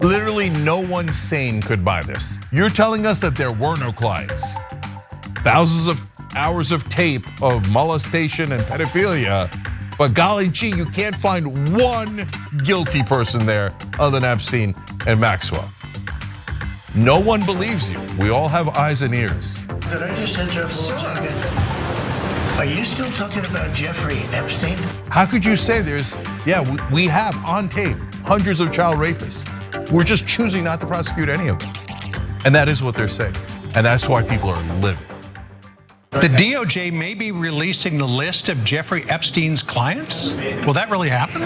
Literally no one sane could buy this. You're telling us that there were no clients. Thousands of hours of tape of molestation and pedophilia, but golly gee, you can't find one guilty person there other than Epstein and Maxwell. No one believes you. We all have eyes and ears. Could I just interrupt for a second? Are you still talking about Jeffrey Epstein? How could you say we have on tape hundreds of child rapists. We're just choosing not to prosecute any of them. And that is what they're saying. And that's why people are livid. The DOJ may be releasing the list of Jeffrey Epstein's clients? Will that really happen?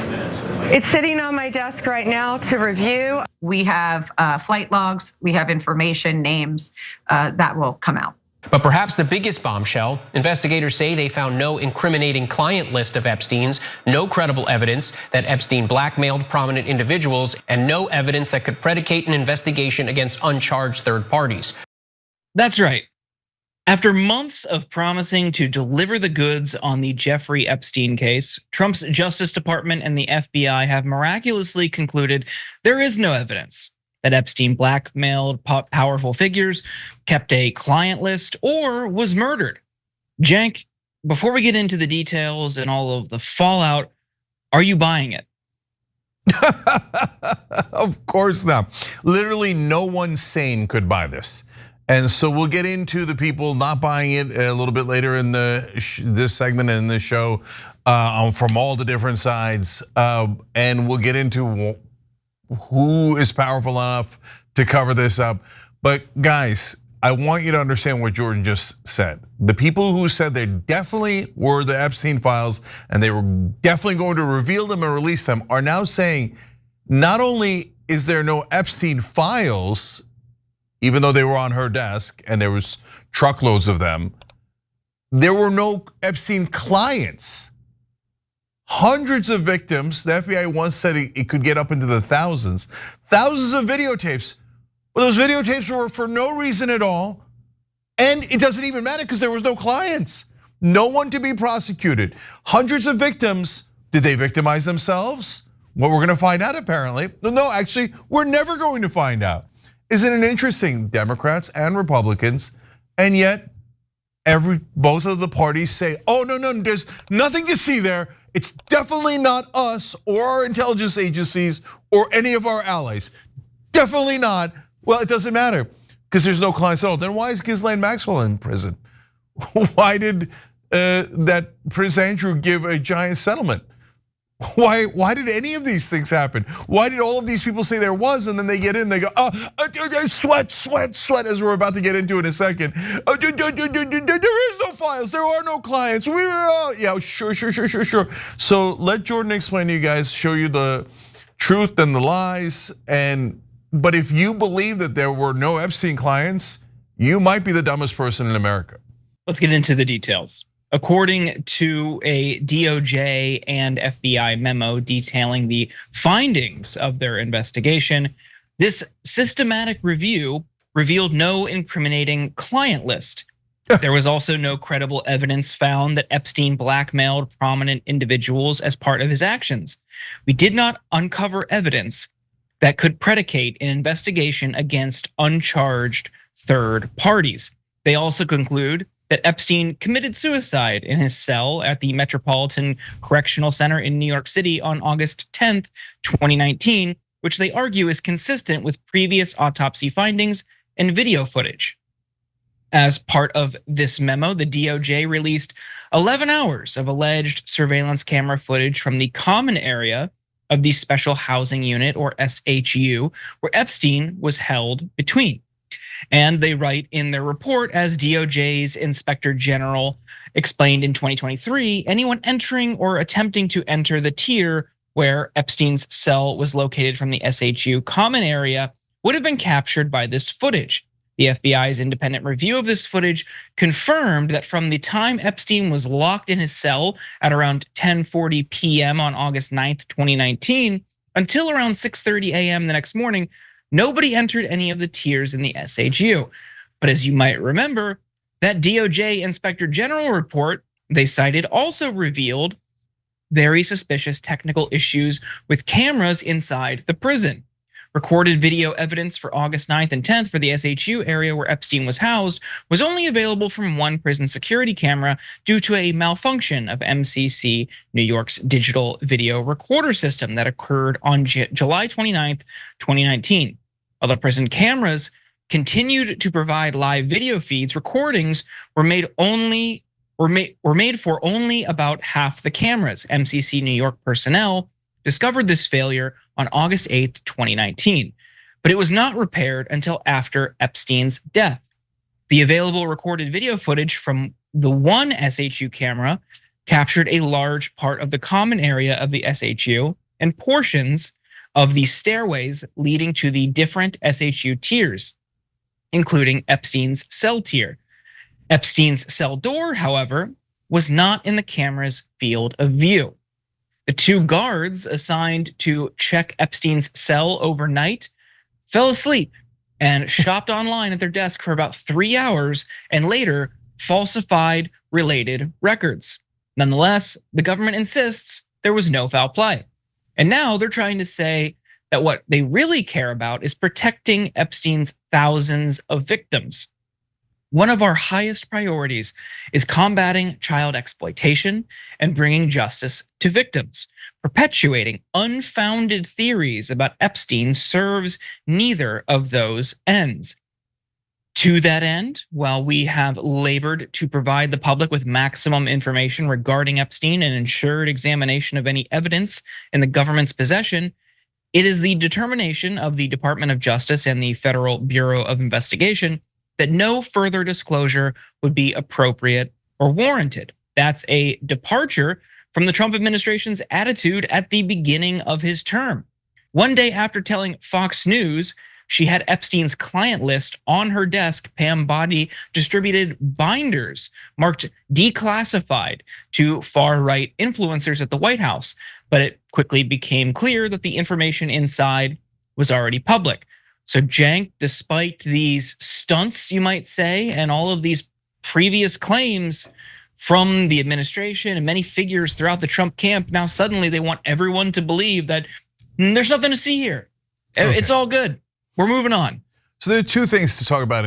It's sitting on my desk right now to review. We have flight logs, we have information, names that will come out. But perhaps the biggest bombshell, investigators say they found no incriminating client list of Epstein's, no credible evidence that Epstein blackmailed prominent individuals, and no evidence that could predicate an investigation against uncharged third parties. That's right. After months of promising to deliver the goods on the Jeffrey Epstein case, Trump's Justice Department and the FBI have miraculously concluded there is no evidence that Epstein blackmailed powerful figures, kept a client list, or was murdered. Cenk, before we get into the details and all of the fallout, are you buying it? Of course not. Literally no one sane could buy this. And so we'll get into the people not buying it a little bit later in this segment in the show from all the different sides. And we'll get into who is powerful enough to cover this up. But guys, I want you to understand what Jordan just said. The people who said they definitely were the Epstein Files and they were definitely going to reveal them and release them are now saying, not only is there no Epstein Files, even though they were on her desk and there was truckloads of them, there were no Epstein clients. Hundreds of victims. The FBI once said it could get up into the thousands. Thousands of videotapes. Well, those videotapes were for no reason at all. And it doesn't even matter because there was no clients. No one to be prosecuted. Hundreds of victims. Did they victimize themselves? Well, we're gonna find out apparently. No, actually, we're never going to find out. Isn't it interesting? Democrats and Republicans, and yet both of the parties say, oh, no, there's nothing to see there. It's definitely not us or our intelligence agencies or any of our allies. Definitely not. Well, it doesn't matter because there's no clients at all. Then why is Ghislaine Maxwell in prison? Why did that Prince Andrew give a giant settlement? Why did any of these things happen? Why did all of these people say there was, and then they get in, they go, sweat, as we're about to get into in a second. There is no files, there are no clients. Yeah, sure. So let Jordan explain to you guys, show you the truth and the lies. But if you believe that there were no Epstein clients, you might be the dumbest person in America. Let's get into the details. According to a DOJ and FBI memo detailing the findings of their investigation, this systematic review revealed no incriminating client list. There was also no credible evidence found that Epstein blackmailed prominent individuals as part of his actions. We did not uncover evidence that could predicate an investigation against uncharged third parties. They also conclude that Epstein committed suicide in his cell at the Metropolitan Correctional Center in New York City on August 10th, 2019, which they argue is consistent with previous autopsy findings and video footage. As part of this memo, the DOJ released 11 hours of alleged surveillance camera footage from the common area of the Special Housing Unit, or SHU, where Epstein was held between. And they write in their report, as DOJ's Inspector General explained in 2023, anyone entering or attempting to enter the tier where Epstein's cell was located from the SHU common area would have been captured by this footage. The FBI's independent review of this footage confirmed that from the time Epstein was locked in his cell at around 10:40 p.m. on August 9th, 2019, until around 6:30 a.m. the next morning, nobody entered any of the tiers in the SHU. But as you might remember, that DOJ Inspector General report they cited also revealed very suspicious technical issues with cameras inside the prison. Recorded video evidence for August 9th and 10th for the SHU area where Epstein was housed was only available from one prison security camera due to a malfunction of MCC New York's digital video recorder system that occurred on July 29th, 2019. Other prison cameras continued to provide live video feeds. Recordings were made for only about half the cameras. MCC New York personnel discovered this failure on August 8th, 2019, but it was not repaired until after Epstein's death. The available recorded video footage from the one SHU camera captured a large part of the common area of the SHU and portions of the stairways leading to the different SHU tiers, including Epstein's cell tier. Epstein's cell door, however, was not in the camera's field of view. The two guards assigned to check Epstein's cell overnight fell asleep and shopped online at their desk for about 3 hours and later falsified related records. Nonetheless, the government insists there was no foul play. And now they're trying to say that what they really care about is protecting Epstein's thousands of victims. One of our highest priorities is combating child exploitation and bringing justice to victims. Perpetuating unfounded theories about Epstein serves neither of those ends. To that end, while we have labored to provide the public with maximum information regarding Epstein and ensured examination of any evidence in the government's possession, it is the determination of the Department of Justice and the Federal Bureau of Investigation that no further disclosure would be appropriate or warranted. That's a departure from the Trump administration's attitude at the beginning of his term. One day after telling Fox News she had Epstein's client list on her desk, Pam Bondi distributed binders marked declassified to far-right influencers at the White House, but it quickly became clear that the information inside was already public. So Cenk, despite these stunts, you might say, and all of these previous claims from the administration and many figures throughout the Trump camp, now suddenly they want everyone to believe that there's nothing to see here. Okay. It's all good. We're moving on. So there are two things to talk about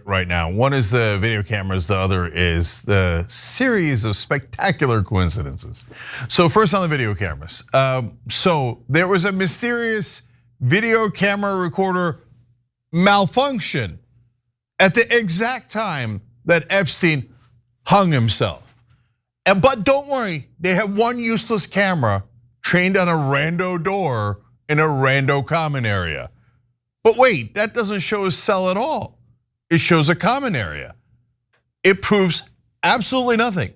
right now. One is the video cameras, the other is the series of spectacular coincidences. So first on the video cameras. So there was a mysterious video camera recorder malfunction at the exact time that Epstein hung himself. But don't worry, they have one useless camera trained on a rando door in a rando common area. But wait, that doesn't show a cell at all. It shows a common area. It proves absolutely nothing.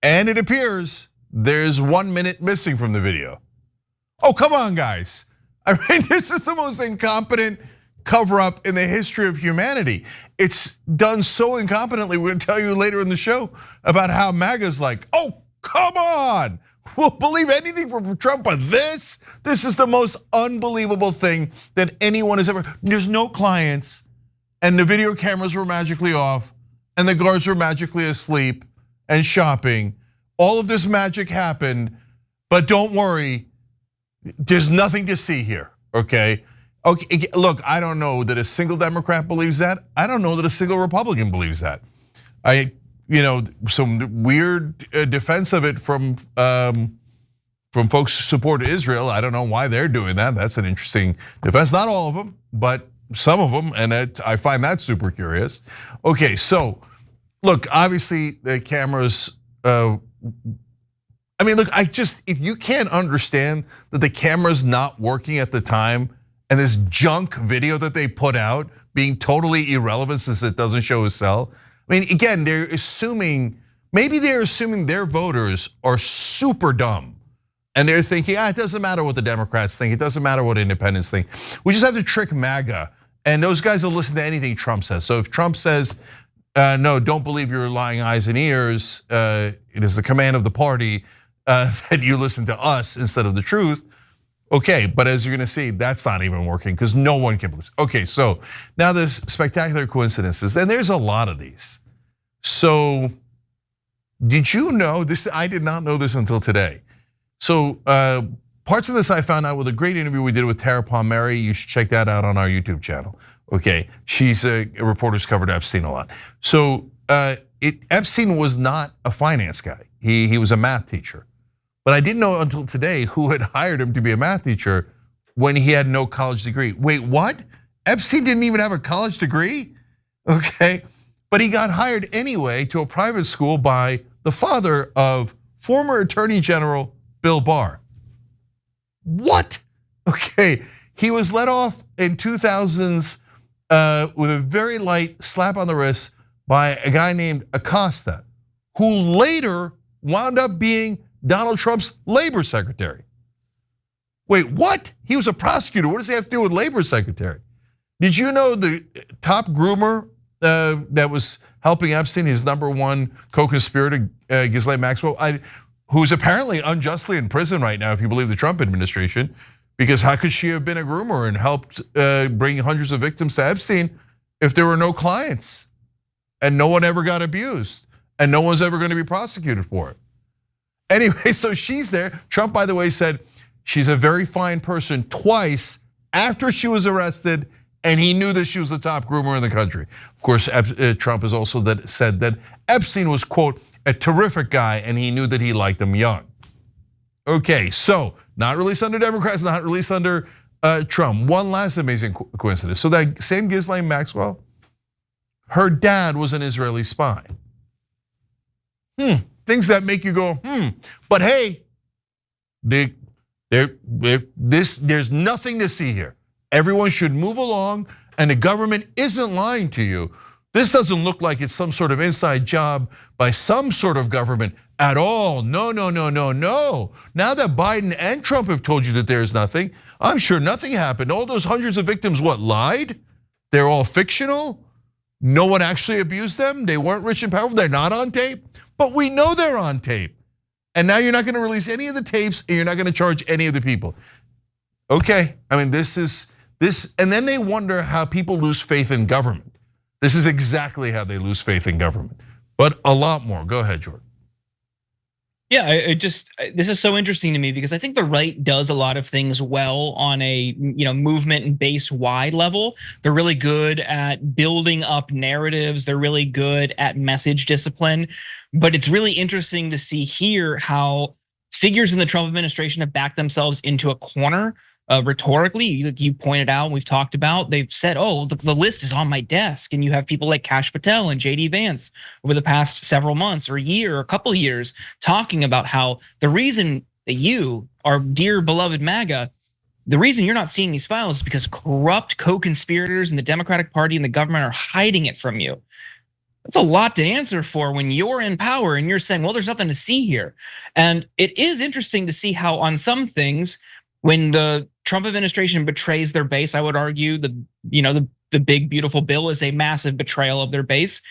And it appears there's 1 minute missing from the video. Oh, come on, guys. I mean, this is the most incompetent cover-up in the history of humanity. It's done so incompetently. We're gonna tell you later in the show about how MAGA's like, oh, come on. We'll believe anything from Trump, but this is the most unbelievable thing that anyone has ever. There's no clients, and the video cameras were magically off, and the guards were magically asleep and shopping. All of this magic happened, but don't worry, there's nothing to see here, okay? Okay, look, I don't know that a single Democrat believes that. I don't know that a single Republican believes that. Some weird defense of it from folks who support Israel. I don't know why they're doing that. That's an interesting defense. Not all of them, but some of them, and I find that super curious. Okay, so look, obviously the cameras. I mean, look, if you can't understand that the camera's not working at the time, and this junk video that they put out being totally irrelevant since it doesn't show a cell. I mean, again, maybe they're assuming their voters are super dumb. And they're thinking, it doesn't matter what the Democrats think. It doesn't matter what independents think. We just have to trick MAGA. And those guys will listen to anything Trump says. So if Trump says, no, don't believe your lying eyes and ears. It is the command of the party that you listen to us instead of the truth. Okay, but as you're gonna see, that's not even working because no one can believe. Okay, so now there's spectacular coincidences, and there's a lot of these. So did you know this? I did not know this until today. So parts of this I found out with a great interview we did with Tara Palmieri. You should check that out on our YouTube channel. Okay, she's a reporter who's covered Epstein a lot. So Epstein was not a finance guy. He was a math teacher. But I didn't know until today who had hired him to be a math teacher when he had no college degree. Wait, what? Epstein didn't even have a college degree? Okay, but he got hired anyway to a private school by the father of former Attorney General Bill Barr. What? Okay, he was let off in 2000s with a very light slap on the wrist by a guy named Acosta, who later wound up being Donald Trump's labor secretary. Wait, what? He was a prosecutor. What does he have to do with labor secretary? Did you know the top groomer that was helping Epstein, his #1 co-conspirator, Ghislaine Maxwell, who's apparently unjustly in prison right now, if you believe the Trump administration, because how could she have been a groomer and helped bring hundreds of victims to Epstein if there were no clients and no one ever got abused and no one's ever going to be prosecuted for it? Anyway, so she's there. Trump, by the way, said she's a very fine person twice after she was arrested, and he knew that she was the top groomer in the country. Of course, Trump has also said that Epstein was, quote, a terrific guy, and he knew that he liked him young. Okay, so not released under Democrats, not released under Trump. One last amazing coincidence. So that same Ghislaine Maxwell, her dad was an Israeli spy. Things that make you go, But hey, there's nothing to see here. Everyone should move along, and the government isn't lying to you. This doesn't look like it's some sort of inside job by some sort of government at all. No, no, no, no, no. Now that Biden and Trump have told you that there's nothing, I'm sure nothing happened. All those hundreds of victims, what, lied? They're all fictional? No one actually abused them? They weren't rich and powerful? They're not on tape? But we know they're on tape. And now you're not gonna release any of the tapes, and you're not gonna charge any of the people. Okay, I mean, this, and then they wonder how people lose faith in government. This is exactly how they lose faith in government, but a lot more. Go ahead, Jordan. Yeah, this is so interesting to me because I think the right does a lot of things well on a movement and base wide level. They're really good at building up narratives. They're really good at message discipline. But it's really interesting to see here how figures in the Trump administration have backed themselves into a corner. Rhetorically, you pointed out, we've talked about, they've said, oh, the list is on my desk. And you have people like Kash Patel and JD Vance over the past several months or a year or a couple of years talking about how the reason that you, our dear beloved MAGA, the reason you're not seeing these files is because corrupt co-conspirators in the Democratic Party and the government are hiding it from you. That's a lot to answer for when you're in power and you're saying, well, there's nothing to see here. And it is interesting to see how on some things, when the Trump administration betrays their base, I would argue the big beautiful bill is a massive betrayal of their base.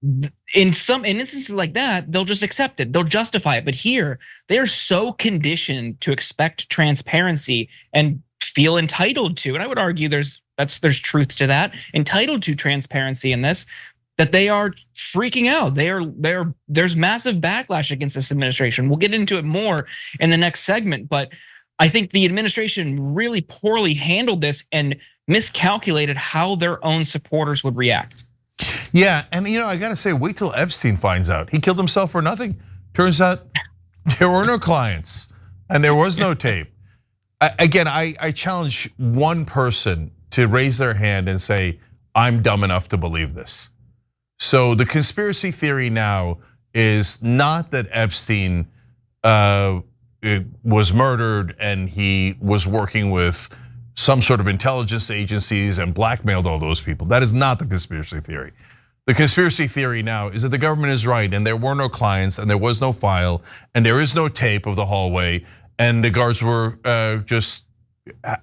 In instances like that, they'll just accept it, they'll justify it. But here, they're so conditioned to expect transparency and feel entitled to, and I would argue there's truth to that, entitled to transparency in this, that they are freaking out. There's massive backlash against this administration. We'll get into it more in the next segment, but I think the administration really poorly handled this and miscalculated how their own supporters would react. Yeah, and I gotta say, wait till Epstein finds out. He killed himself for nothing. Turns out there were no clients and there was no tape. Again, I challenge one person to raise their hand and say, I'm dumb enough to believe this. So the conspiracy theory now is not that Epstein was murdered and he was working with some sort of intelligence agencies and blackmailed all those people. That is not the conspiracy theory. The conspiracy theory now is that the government is right and there were no clients and there was no file and there is no tape of the hallway and the guards were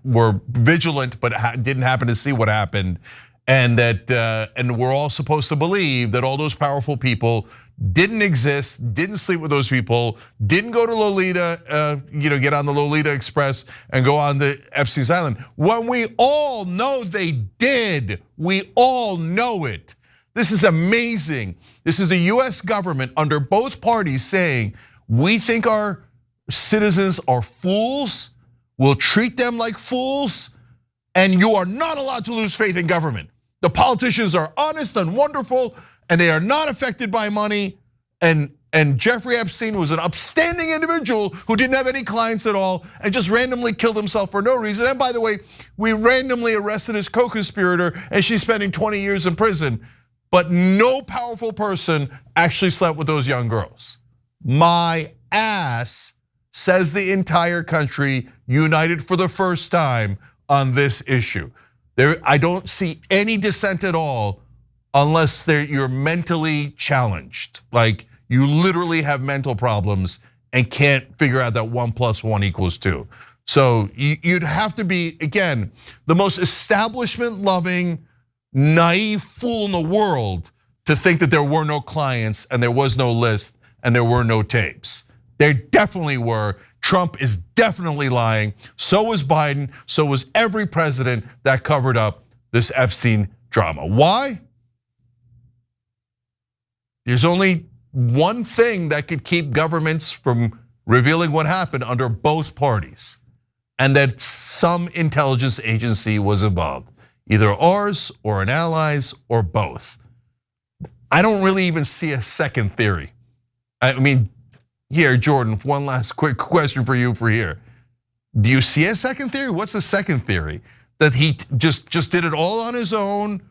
were vigilant but didn't happen to see what happened, and that and we're all supposed to believe that all those powerful people didn't exist, didn't sleep with those people, didn't go to Lolita, get on the Lolita Express and go on the Epstein's Island. When we all know they did, we all know it. This is amazing. This is the US government under both parties saying, we think our citizens are fools, will treat them like fools, and you are not allowed to lose faith in government. The politicians are honest and wonderful, and they are not affected by money. And Jeffrey Epstein was an upstanding individual who didn't have any clients at all and just randomly killed himself for no reason. And by the way, we randomly arrested his co-conspirator and she's spending 20 years in prison. But no powerful person actually slept with those young girls. My ass, says the entire country, united for the first time on this issue. I don't see any dissent at all unless you're mentally challenged. Like you literally have mental problems and can't figure out that 1 + 1 = 2. So you'd have to be, again, the most establishment-loving, naive fool in the world to think that there were no clients and there was no list and there were no tapes. There definitely were. Trump is definitely lying. So was Biden. So was every president that covered up this Epstein drama. Why? There's only one thing that could keep governments from revealing what happened under both parties, and that some intelligence agency was involved, either ours or an ally's or both. I don't really even see a second theory. I mean, here, Jordan, one last quick question for you for here. Do you see a second theory? What's the second theory? That he just did it all on his own,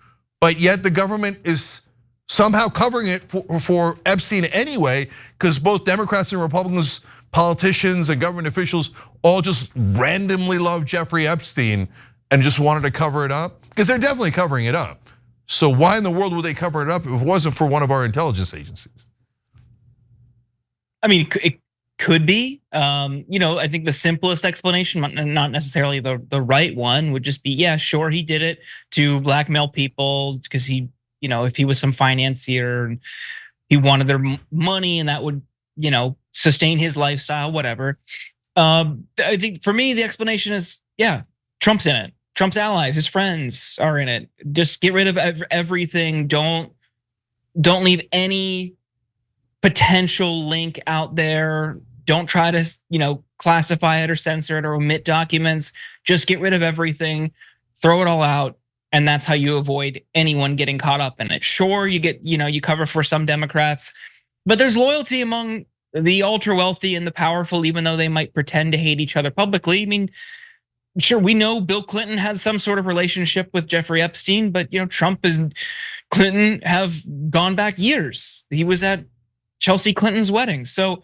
but yet the government is somehow covering it for Epstein anyway, because both Democrats and Republicans, politicians and government officials all just randomly love Jeffrey Epstein and just wanted to cover it up? Because they're definitely covering it up. So why in the world would they cover it up if it wasn't for one of our intelligence agencies? I mean, it could be. I think the simplest explanation, not necessarily the right one, would just be, yeah, sure, he did it to blackmail people because he, if he was some financier and he wanted their money and that would, sustain his lifestyle, whatever. I think for me, the explanation is, yeah, Trump's in it. Trump's allies, his friends are in it. Just get rid of everything. Don't leave any potential link out there. Don't try to, classify it or censor it or omit documents. Just get rid of everything, throw it all out, and that's how you avoid anyone getting caught up in it. Sure, you get, you cover for some Democrats, but there's loyalty among the ultra wealthy and the powerful, even though they might pretend to hate each other publicly. I mean, sure, we know Bill Clinton had some sort of relationship with Jeffrey Epstein, but Trump and Clinton have gone back years. He was at Chelsea Clinton's wedding. So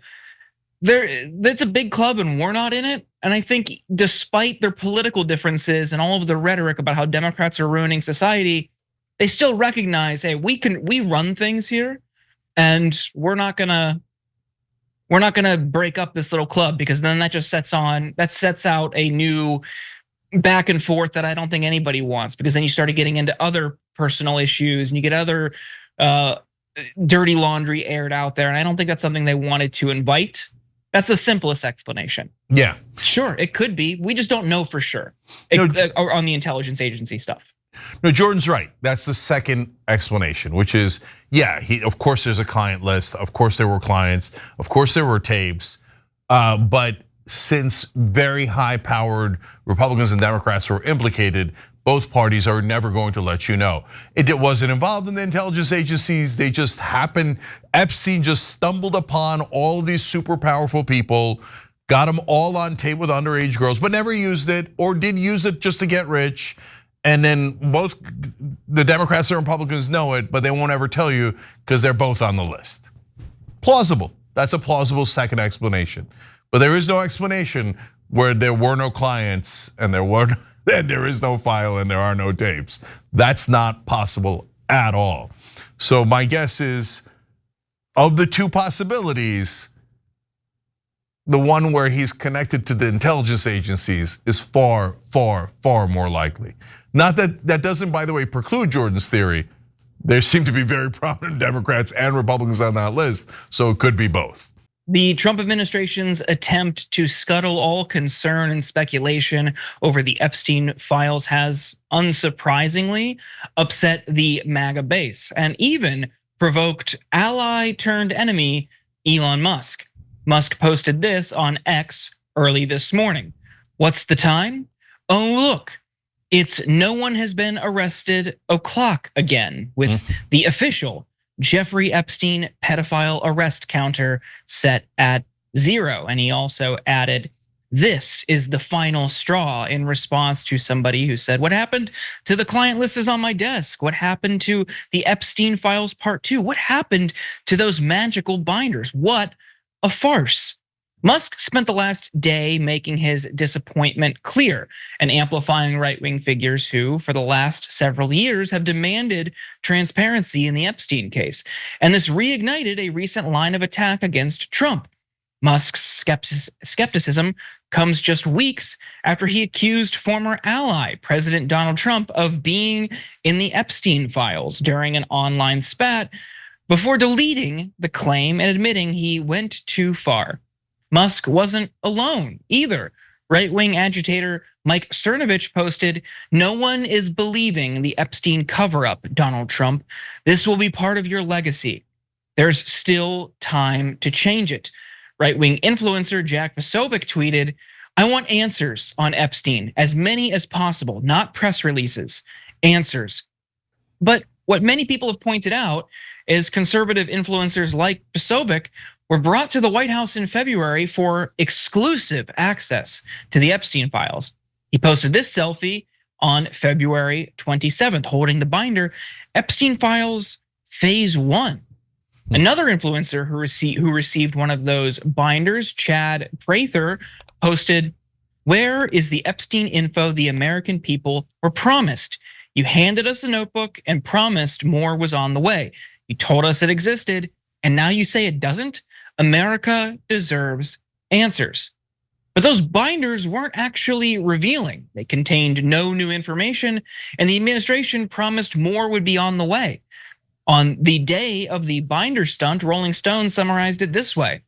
that's a big club and we're not in it. And I think despite their political differences and all of the rhetoric about how Democrats are ruining society, they still recognize, hey, we run things here and we're not gonna break up this little club, because then that just sets out a new back and forth that I don't think anybody wants, because then you started getting into other personal issues and you get other dirty laundry aired out there. And I don't think that's something they wanted to invite. That's the simplest explanation. Yeah. Sure, it could be. We just don't know for sure on the intelligence agency stuff. No, Jordan's right. That's the second explanation, which is, yeah, of course there's a client list. Of course there were clients. Of course there were tapes. But since very high-powered Republicans and Democrats were implicated, both parties are never going to let you know. It wasn't involved in the intelligence agencies. They just happened. Epstein just stumbled upon all of these super powerful people, got them all on tape with underage girls, but never used it, or did use it just to get rich. And then both the Democrats and Republicans know it, but they won't ever tell you because they're both on the list. Plausible. That's a plausible second explanation. But there is no explanation where there were no clients and there is no file and there are no tapes. That's not possible at all. So my guess is, of the two possibilities, the one where he's connected to the intelligence agencies is far, far, far more likely. Not that doesn't, by the way, preclude Jordan's theory. There seem to be very prominent Democrats and Republicans on that list, so it could be both. The Trump administration's attempt to scuttle all concern and speculation over the Epstein files has, unsurprisingly, upset the MAGA base and even provoked ally turned enemy Elon Musk. Musk posted this on X early this morning. What's the time? Oh, look, it's no one has been arrested o'clock again, with the official Jeffrey Epstein pedophile arrest counter set at 0. And he also added, this is the final straw, in response to somebody who said, what happened to the client list is on my desk? What happened to the Epstein Files Part 2? What happened to those magical binders? What a farce. Musk spent the last day making his disappointment clear and amplifying right-wing figures who, for the last several years, have demanded transparency in the Epstein case. And this reignited a recent line of attack against Trump. Musk's skepticism comes just weeks after he accused former ally President Donald Trump of being in the Epstein files during an online spat, before deleting the claim and admitting he went too far. Musk wasn't alone either. Right-wing agitator Mike Cernovich posted, no one is believing the Epstein cover-up, Donald Trump. This will be part of your legacy. There's still time to change it. Right-wing influencer Jack Posobiec tweeted, I want answers on Epstein, as many as possible, not press releases, answers. But what many people have pointed out is conservative influencers like Posobiec were brought to the White House in February for exclusive access to the Epstein files. He posted this selfie on February 27th, holding the binder, Epstein Files Phase 1. Another influencer who received one of those binders, Chad Prather, posted, where is the Epstein info the American people were promised? You handed us a notebook and promised more was on the way. You told us it existed, and now you say it doesn't? America deserves answers. But those binders weren't actually revealing. They contained no new information, and the administration promised more would be on the way. On the day of the binder stunt, Rolling Stone summarized it this way.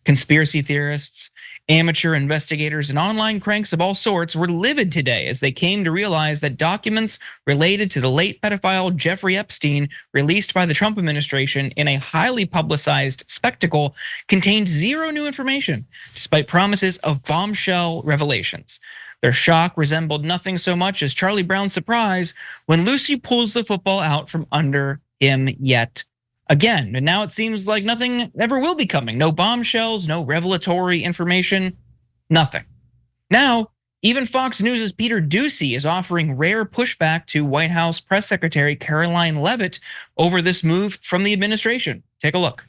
Conspiracy theorists, amateur investigators, and online cranks of all sorts were livid today as they came to realize that documents related to the late pedophile Jeffrey Epstein, released by the Trump administration in a highly publicized spectacle, contained zero new information, despite promises of bombshell revelations. Their shock resembled nothing so much as Charlie Brown's surprise when Lucy pulls the football out from under him yet again. And now it seems like nothing ever will be coming. No bombshells, no revelatory information, nothing. Now, even Fox News' Peter Doocy is offering rare pushback to White House Press Secretary Caroline Leavitt over this move from the administration. Take a look.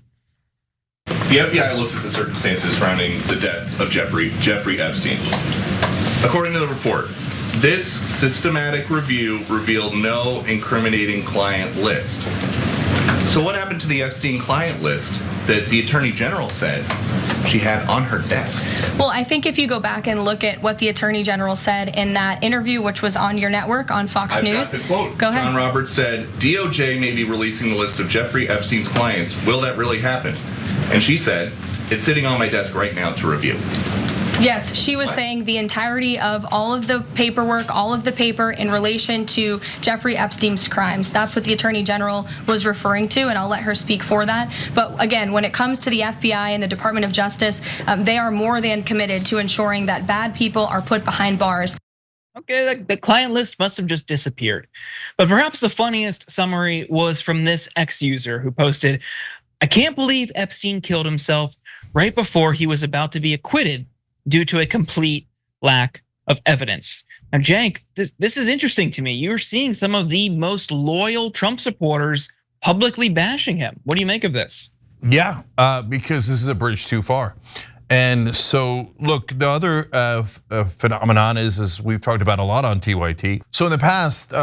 The FBI looks at the circumstances surrounding the death of Jeffrey Epstein. According to the report, this systematic review revealed no incriminating client list. So what happened to the Epstein client list that the Attorney General said she had on her desk? Well, I think if you go back and look at what the Attorney General said in that interview, which was on your network on Fox News. I've got the quote. Go ahead. John Roberts said, DOJ may be releasing the list of Jeffrey Epstein's clients. Will that really happen? And she said, it's sitting on my desk right now to review. Yes, she was saying the entirety of all of the paperwork, all of the paper in relation to Jeffrey Epstein's crimes. That's what the Attorney General was referring to, and I'll let her speak for that. But again, when it comes to the FBI and the Department of Justice, they are more than committed to ensuring that bad people are put behind bars. Okay, the client list must have just disappeared. But perhaps the funniest summary was from this ex-user who posted, I can't believe Epstein killed himself right before he was about to be acquitted due to a complete lack of evidence. Now, Jank, this is interesting to me. You're seeing some of the most loyal Trump supporters publicly bashing him. What do you make of this? Yeah, because this is a bridge too far. And so, look, the other phenomenon is we've talked about a lot on TYT. So in the past,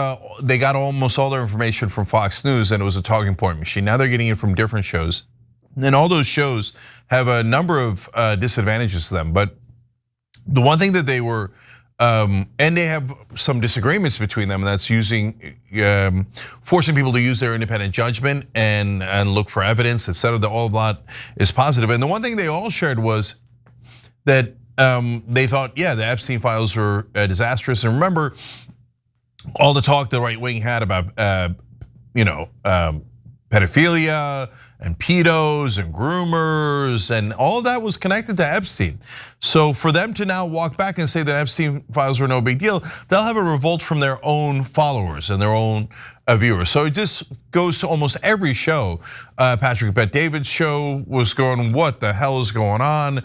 they got almost all their information from Fox News, and it was a talking point machine. Now they're getting it from different shows. And all those shows have a number of disadvantages to them. But the one thing that they were, and they have some disagreements between them, and that's using, forcing people to use their independent judgment and look for evidence, et cetera. All of that is positive. And the one thing they all shared was that they thought, yeah, the Epstein files were disastrous. And remember all the talk the right wing had about, pedophilia and pedos and groomers, and all of that was connected to Epstein. So for them to now walk back and say that Epstein files were no big deal, they'll have a revolt from their own followers and their own viewers. So it just goes to almost every show. Patrick Bet-David's show was going, what the hell is going on?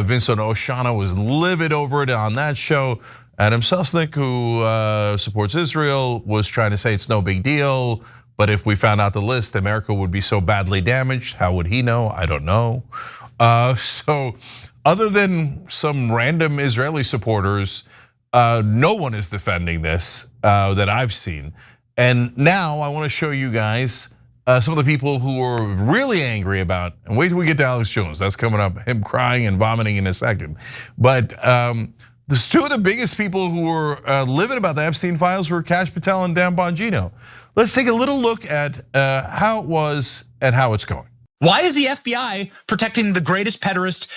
Vincent O'Shannah was livid over it on that show. Adam Selznick, who supports Israel, was trying to say it's no big deal. But if we found out the list, America would be so badly damaged. How would he know? I don't know. So other than some random Israeli supporters, no one is defending this that I've seen. And now I want to show you guys some of the people who are really angry about, and wait till we get to Alex Jones, that's coming up, him crying and vomiting in a second. But there's two of the biggest people who were livid about the Epstein files were Kash Patel and Dan Bongino. Let's take a little look at how it was and how it's going. Why is the FBI protecting the greatest pederast,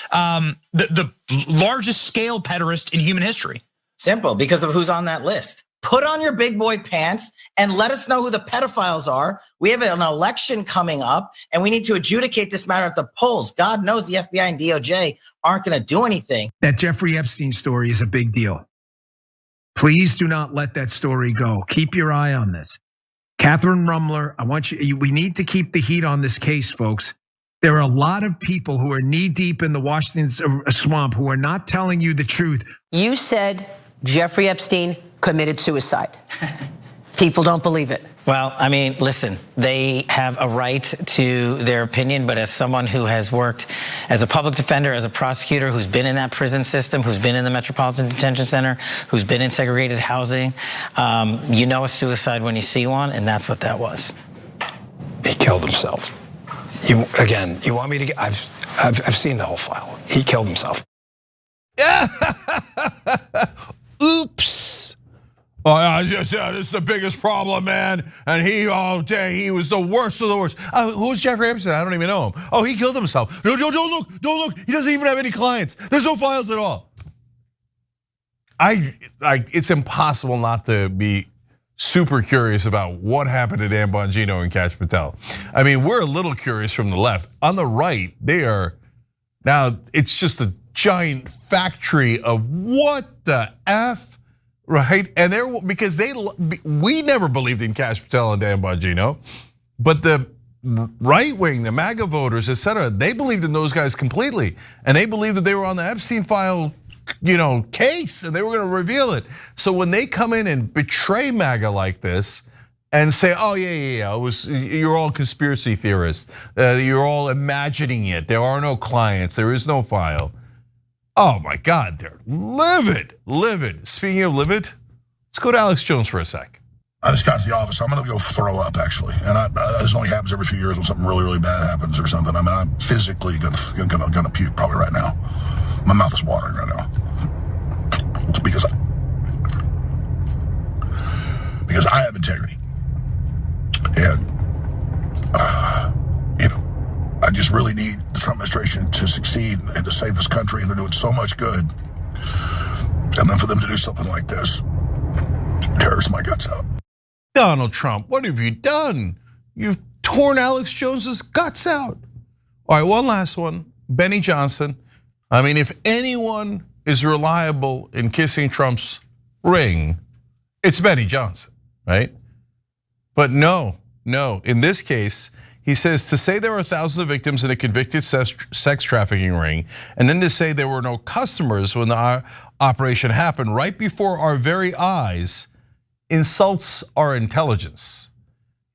the largest scale pederast in human history? Simple, because of who's on that list. Put on your big boy pants and let us know who the pedophiles are. We have an election coming up and we need to adjudicate this matter at the polls. God knows the FBI and DOJ aren't going to do anything. That Jeffrey Epstein story is a big deal. Please do not let that story go. Keep your eye on this. Catherine Rumler, we need to keep the heat on this case, folks. There are a lot of people who are knee deep in the Washington swamp who are not telling you the truth. You said Jeffrey Epstein committed suicide. People don't believe it. Well, I mean, listen, they have a right to their opinion, but as someone who has worked as a public defender, as a prosecutor, who's been in that prison system, who's been in the Metropolitan Detention Center, who's been in segregated housing, you know a suicide when you see one, and that's what that was. He killed himself. You want me to get, I've seen the whole file. He killed himself. Oops. Oh, this is the biggest problem, man. And he was the worst of the worst. Who's Jeffrey Epstein? I don't even know him. Oh, he killed himself. No, don't look. He doesn't even have any clients. There's no files at all. It's impossible not to be super curious about what happened to Dan Bongino and Kash Patel. I mean, we're a little curious from the left. On the right, now it's just a giant factory of what the F, right? And because we never believed in Kash Patel and Dan Bongino, but the right wing, the MAGA voters, etc., they believed in those guys completely, and they believed that they were on the Epstein file, case, and they were going to reveal it. So when they come in and betray MAGA like this, and say, oh yeah, you're all conspiracy theorists, you're all imagining it. There are no clients, there is no file. Oh my God, they're livid. Speaking of livid, let's go to Alex Jones for a sec. I just got to the office. I'm gonna go throw up actually, and this only happens every few years when something really, really bad happens or something. I mean, I'm physically gonna puke probably right now. My mouth is watering right now because I have integrity, and I just really need the Trump administration to succeed and to save this country. They're doing so much good. And then for them to do something like this tears my guts out. Donald Trump, what have you done? You've torn Alex Jones's guts out. All right, one last one. Benny Johnson. I mean, if anyone is reliable in kissing Trump's ring, it's Benny Johnson, right? But no, in this case, he says to say there are thousands of victims in a convicted sex trafficking ring, and then to say there were no customers when the operation happened right before our very eyes insults our intelligence.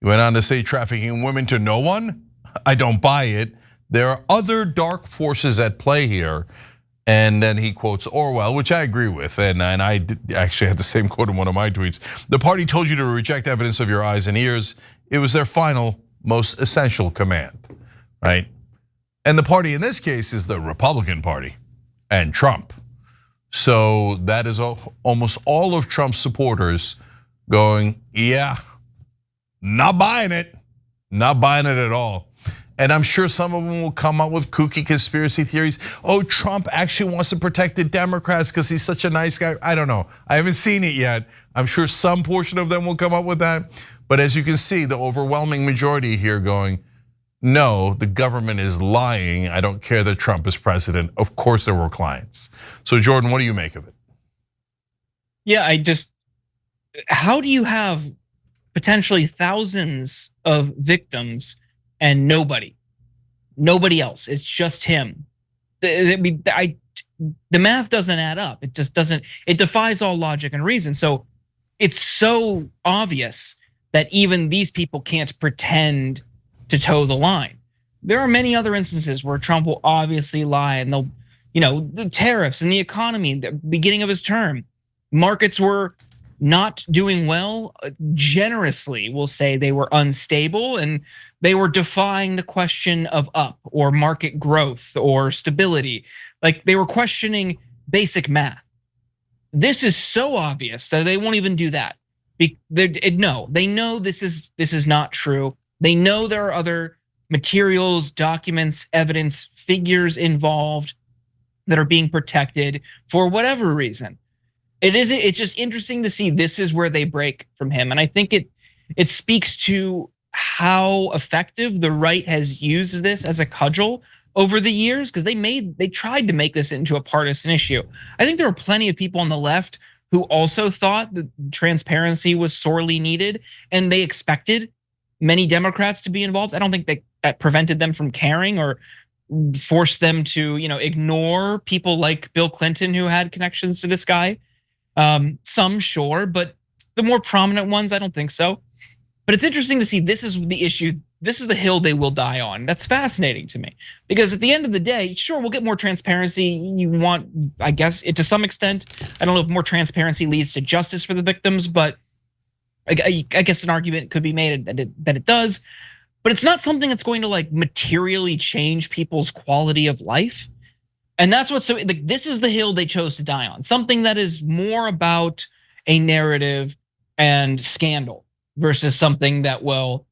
He went on to say trafficking women to no one. I don't buy it. There are other dark forces at play here. And then he quotes Orwell, which I agree with. And I actually had the same quote in one of my tweets. The party told you to reject evidence of your eyes and ears. It was their final, most essential command, right? And the party in this case is the Republican Party and Trump. So that is almost all of Trump's supporters going, yeah, not buying it at all. And I'm sure some of them will come up with kooky conspiracy theories. Oh, Trump actually wants to protect the Democrats because he's such a nice guy. I don't know, I haven't seen it yet. I'm sure some portion of them will come up with that. But as you can see, the overwhelming majority here going, no, the government is lying. I don't care that Trump is president. Of course there were clients. So Jordan, what do you make of it? Yeah, how do you have potentially thousands of victims and nobody else? It's just him. The math doesn't add up. It just doesn't, it defies all logic and reason. So it's so obvious that even these people can't pretend to toe the line. There are many other instances where Trump will obviously lie, and they'll, the tariffs and the economy, the beginning of his term, markets were not doing well. Generously, we'll say they were unstable and they were defying the question of up or market growth or stability. Like they were questioning basic math. This is so obvious that they won't even do that. No, they know this is not true. They know there are other materials, documents, evidence, figures involved that are being protected for whatever reason. It's just interesting to see this is where they break from him. And I think it speaks to how effective the right has used this as a cudgel over the years, because they tried to make this into a partisan issue. I think there were plenty of people on the left who also thought that transparency was sorely needed, and they expected many Democrats to be involved. I don't think that prevented them from caring or forced them to, ignore people like Bill Clinton who had connections to this guy. Some sure, but the more prominent ones, I don't think so. But it's interesting to see this is the issue. This is the hill they will die on. That's fascinating to me, because at the end of the day, sure, we'll get more transparency. You want, I guess, it to some extent. I don't know if more transparency leads to justice for the victims, but I guess an argument could be made that it does. But it's not something that's going to materially change people's quality of life. And that's what's so, this is the hill they chose to die on. Something that is more about a narrative and scandal versus something that will,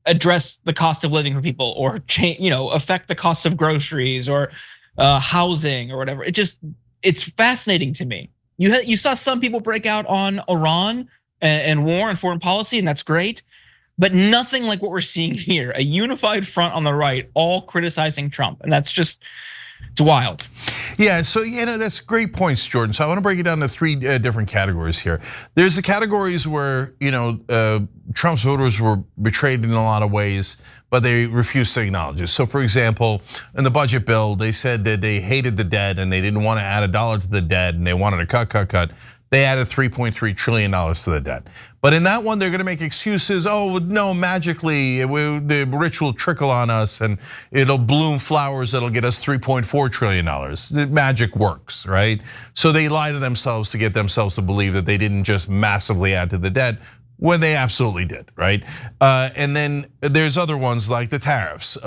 address the cost of living for people or affect the cost of groceries or housing or whatever. It's fascinating to me. You saw some people break out on Iran and war and foreign policy, and that's great. But nothing like what we're seeing here, a unified front on the right, all criticizing Trump. And that's just, it's wild. Yeah, so that's great points, Jordan. So I want to break it down to three different categories here. There's the categories where Trump's voters were betrayed in a lot of ways, but they refused to acknowledge it. So for example, in the budget bill, they said that they hated the debt and they didn't want to add $1 to the debt and they wanted to cut. They added $3.3 trillion to the debt. But in that one, they're gonna make excuses. Oh, no, magically, the rich will trickle on us and it'll bloom flowers that'll get us $3.4 trillion. The magic works, right? So they lie to themselves to get themselves to believe that they didn't just massively add to the debt when they absolutely did, right? And then there's other ones like the tariffs.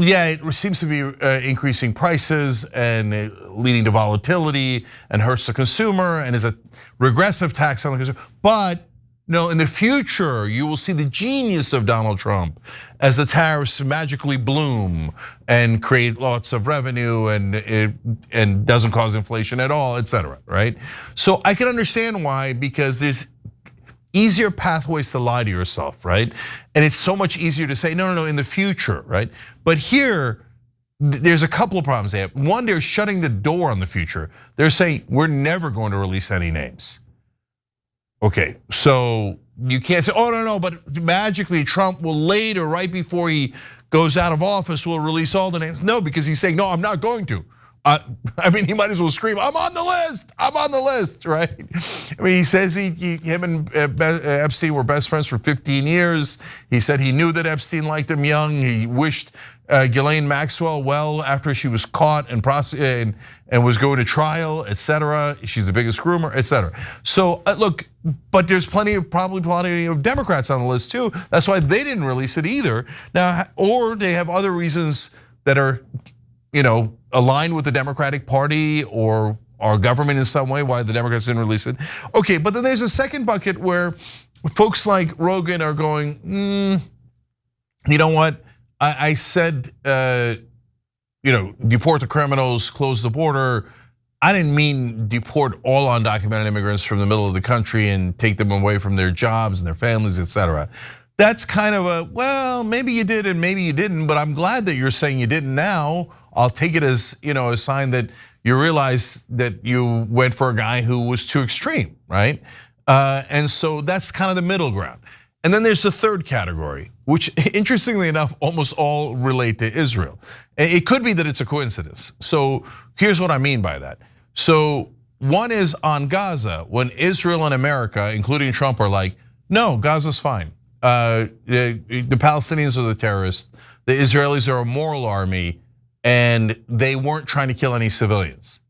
Yeah, it seems to be increasing prices and leading to volatility and hurts the consumer and is a regressive tax on the consumer. But no, in the future, you will see the genius of Donald Trump as the tariffs magically bloom and create lots of revenue and doesn't cause inflation at all, et cetera, right? So I can understand why, because there's easier pathways to lie to yourself, right? And it's so much easier to say, no, in the future, right? But here, there's a couple of problems they have. One, they're shutting the door on the future. They're saying, we're never going to release any names. Okay, so you can't say, oh, no, but magically Trump will later, right before he goes out of office, will release all the names. No, because he's saying, no, I'm not going to. I mean, he might as well scream, I'm on the list, right? I mean, he says him and Epstein were best friends for 15 years. He said he knew that Epstein liked him young. He wished Ghislaine Maxwell well after she was caught and was going to trial, et cetera. She's the biggest groomer, et cetera. So look, but there's probably plenty of Democrats on the list too. That's why they didn't release it either. Now, or they have other reasons that are, aligned with the Democratic Party or our government in some way, why the Democrats didn't release it. Okay, but then there's a second bucket where folks like Rogan are going, you know what? I said, deport the criminals, close the border. I didn't mean deport all undocumented immigrants from the middle of the country and take them away from their jobs and their families, et cetera. that's kind of a, well, maybe you did and maybe you didn't, but I'm glad that you're saying you didn't now. I'll take it as, a sign that you realize that you went for a guy who was too extreme, right? And so that's kind of the middle ground. And then there's the third category, which interestingly enough, almost all relate to Israel. It could be that it's a coincidence. So here's what I mean by that. So one is on Gaza, when Israel and America, including Trump, are like, no, Gaza's fine. The Palestinians are the terrorists. The Israelis are a moral army, and they weren't trying to kill any civilians.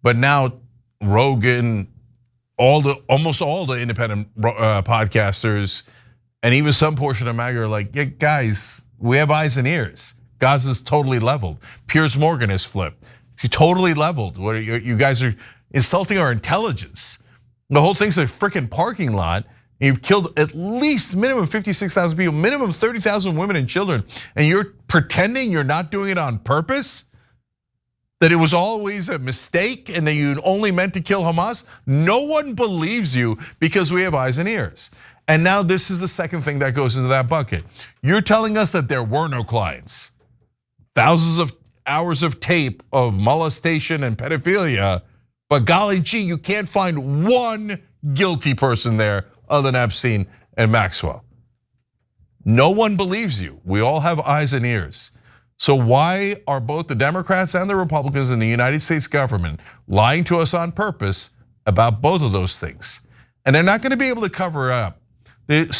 But now Rogan, almost all the independent podcasters, and even some portion of MAGA are like, yeah, guys, we have eyes and ears. Gaza's totally leveled. Piers Morgan is flipped. He's totally leveled. What you guys are insulting our intelligence. The whole thing's a freaking parking lot. You've killed at least minimum 56,000 people, minimum 30,000 women and children, and you're pretending you're not doing it on purpose? That it was always a mistake and that you only meant to kill Hamas? No one believes you because we have eyes and ears. And now this is the second thing that goes into that bucket. You're telling us that there were no clients. Thousands of hours of tape of molestation and pedophilia, but golly gee, you can't find one guilty person there other than Epstein and Maxwell. No one believes you. We all have eyes and ears. So why are both the Democrats and the Republicans in the United States government lying to us on purpose about both of those things? And they're not going to be able to cover it up. You'd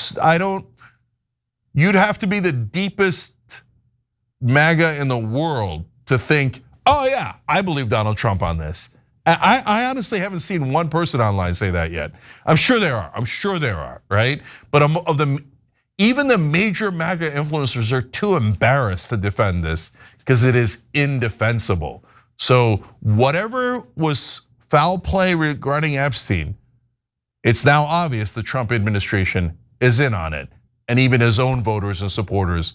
have to be the deepest MAGA in the world to think, oh yeah, I believe Donald Trump on this. I honestly haven't seen one person online say that yet. I'm sure there are, right? But even the major MAGA influencers are too embarrassed to defend this because it is indefensible. So whatever was foul play regarding Epstein, it's now obvious the Trump administration is in on it. And even his own voters and supporters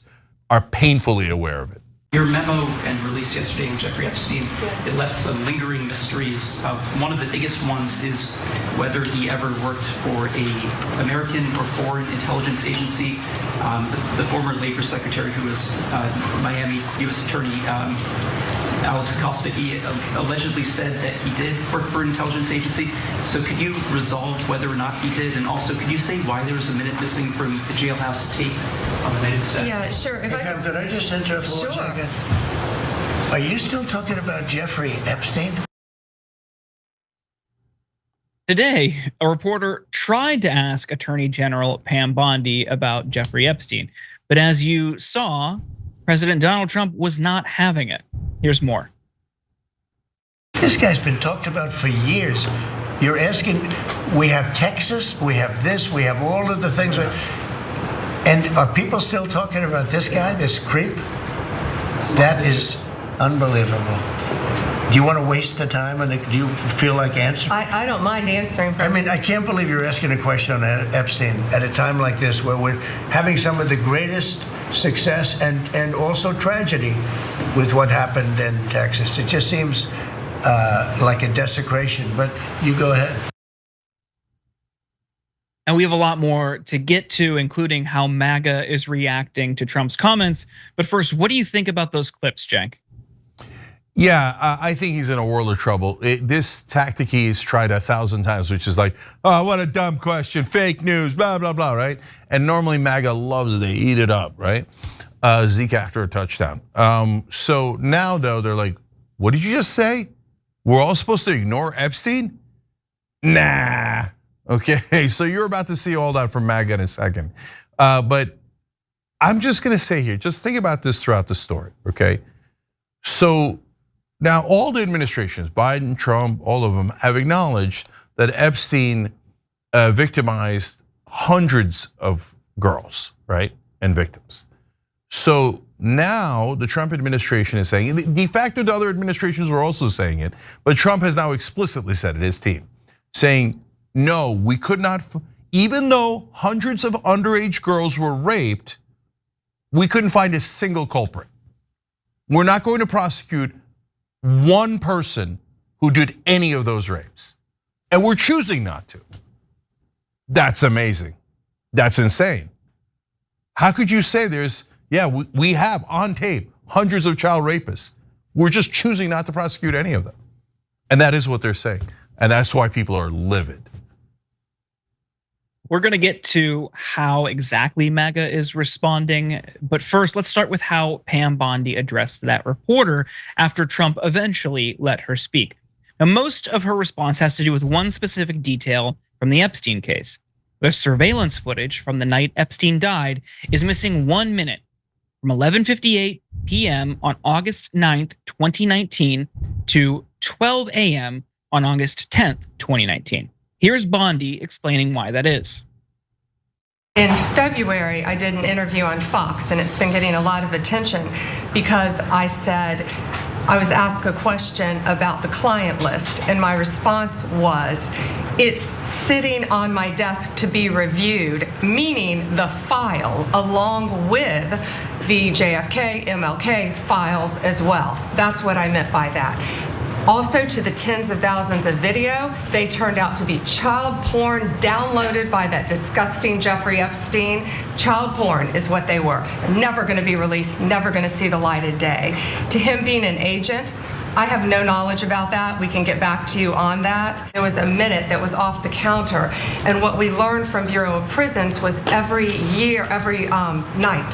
are painfully aware of it. Your memo and release yesterday on Jeffrey Epstein, it left some lingering mysteries. One of the biggest ones is whether he ever worked for a American or foreign intelligence agency. The former Labor Secretary, who was Miami U.S. Attorney Alex Costa, he allegedly said that he did work for an intelligence agency. So could you resolve whether or not he did? And also, could you say why there was a minute missing from the jailhouse tape on the night of the set? Yeah, sure. Hey, Pam, could I just interrupt for 1 second? Are you still talking about Jeffrey Epstein? Today, a reporter tried to ask Attorney General Pam Bondi about Jeffrey Epstein. But as you saw, President Donald Trump was not having it. Here's more. This guy's been talked about for years. You're asking, we have Texas, we have this, we have all of the things. And are people still talking about this guy, this creep? That is unbelievable. Do you want to waste the time, and do you feel like answering? I don't mind answering. I mean, I can't believe you're asking a question on Epstein at a time like this, where we're having some of the greatest success and also tragedy with what happened in Texas. It just seems like a desecration, but you go ahead. And we have a lot more to get to, including how MAGA is reacting to Trump's comments. But first, what do you think about those clips, Cenk? Yeah, I think he's in a world of trouble. This tactic he's tried 1,000 times, which is like, oh, what a dumb question, fake news, blah, blah, blah, right? And normally MAGA loves it, they eat it up, right? Zeke after a touchdown. So now though, they're like, what did you just say? We're all supposed to ignore Epstein? Nah, okay, so you're about to see all that from MAGA in a second. But I'm just gonna say here, just think about this throughout the story, okay? So now all the administrations, Biden, Trump, all of them have acknowledged that Epstein victimized hundreds of girls, right, and victims. So now the Trump administration is saying, de facto the other administrations were also saying it, but Trump has now explicitly said it, his team, saying, no, we could not, even though hundreds of underage girls were raped, we couldn't find a single culprit. We're not going to prosecute one person who did any of those rapes. And we're choosing not to. That's amazing. That's insane. How could you say we have on tape hundreds of child rapists. We're just choosing not to prosecute any of them. And that is what they're saying. And that's why people are livid. We're going to get to how exactly MAGA is responding. But first, let's start with how Pam Bondi addressed that reporter after Trump eventually let her speak. Now, most of her response has to do with one specific detail from the Epstein case. The surveillance footage from the night Epstein died is missing 1 minute from 11:58 p.m. on August 9th, 2019 to 12 a.m. on August 10th, 2019. Here's Bondi explaining why that is. In February, I did an interview on Fox, and it's been getting a lot of attention because I said, I was asked a question about the client list, and my response was, it's sitting on my desk to be reviewed, meaning the file along with the JFK, MLK files as well. That's what I meant by that. Also, to the tens of thousands of video, they turned out to be child porn downloaded by that disgusting Jeffrey Epstein. Child porn is what they were. Never going to be released, never going to see the light of day. To him being an agent, I have no knowledge about that. We can get back to you on that. There was a minute that was off the counter. And what we learned from Bureau of Prisons was every night,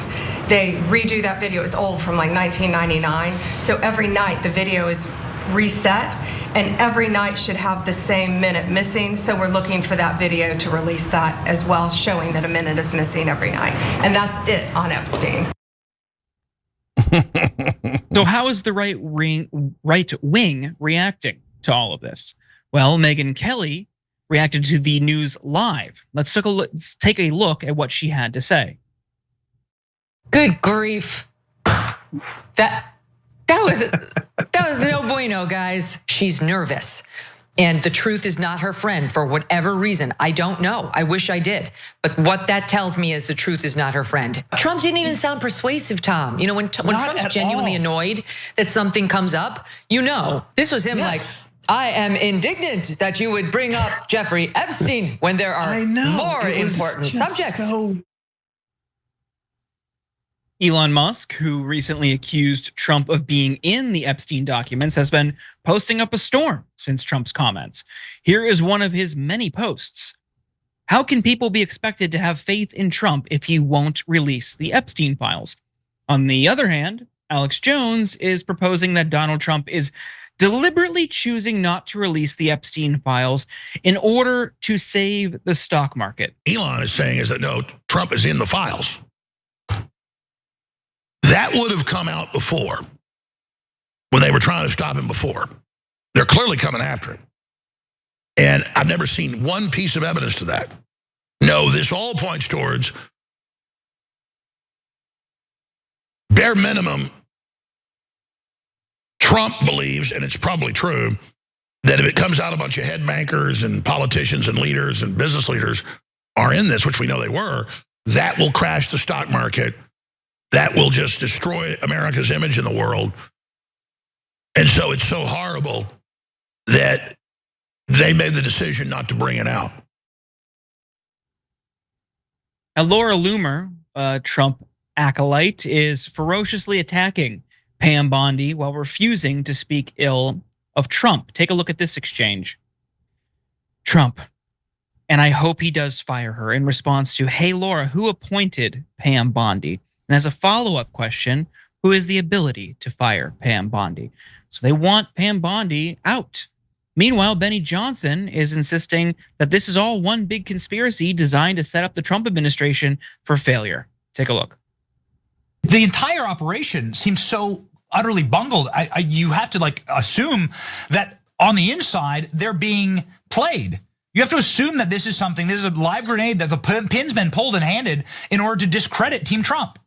they redo that video. It's old, from like 1999. So every night the video is reset, and every night should have the same minute missing. So we're looking for that video to release that as well, showing that a minute is missing every night. And that's it on Epstein. So how is the right wing reacting to all of this? Well, Megyn Kelly reacted to the news live. Let's take a look at what she had to say. Good grief. That was no bueno, guys. She's nervous. And the truth is not her friend for whatever reason. I don't know. I wish I did. But what that tells me is the truth is not her friend. Trump didn't even sound persuasive, Tom. You know, when Trump's genuinely annoyed that something comes up, this was him like, I am indignant that you would bring up Jeffrey Epstein when there are more important subjects. Elon Musk, who recently accused Trump of being in the Epstein documents, has been posting up a storm since Trump's comments. Here is one of his many posts. How can people be expected to have faith in Trump if he won't release the Epstein files? On the other hand, Alex Jones is proposing that Donald Trump is deliberately choosing not to release the Epstein files in order to save the stock market. Elon is saying is that no, Trump is in the files. That would have come out before, when they were trying to stop him before. They're clearly coming after him. And I've never seen one piece of evidence to that. No, this all points towards, bare minimum, Trump believes, and it's probably true, that if it comes out a bunch of head bankers and politicians and leaders and business leaders are in this, which we know they were, that will crash the stock market. That will just destroy America's image in the world. And so it's so horrible that they made the decision not to bring it out. Now, Laura Loomer, a Trump acolyte, is ferociously attacking Pam Bondi while refusing to speak ill of Trump. Take a look at this exchange. Trump, and I hope he does fire her, in response to, hey, Laura, who appointed Pam Bondi? And as a follow-up question, who has the ability to fire Pam Bondi? So they want Pam Bondi out. Meanwhile, Benny Johnson is insisting that this is all one big conspiracy designed to set up the Trump administration for failure. Take a look. The entire operation seems so utterly bungled. You have to assume that on the inside, they're being played. You have to assume that this is a live grenade that the pin's been pulled and handed in order to discredit Team Trump.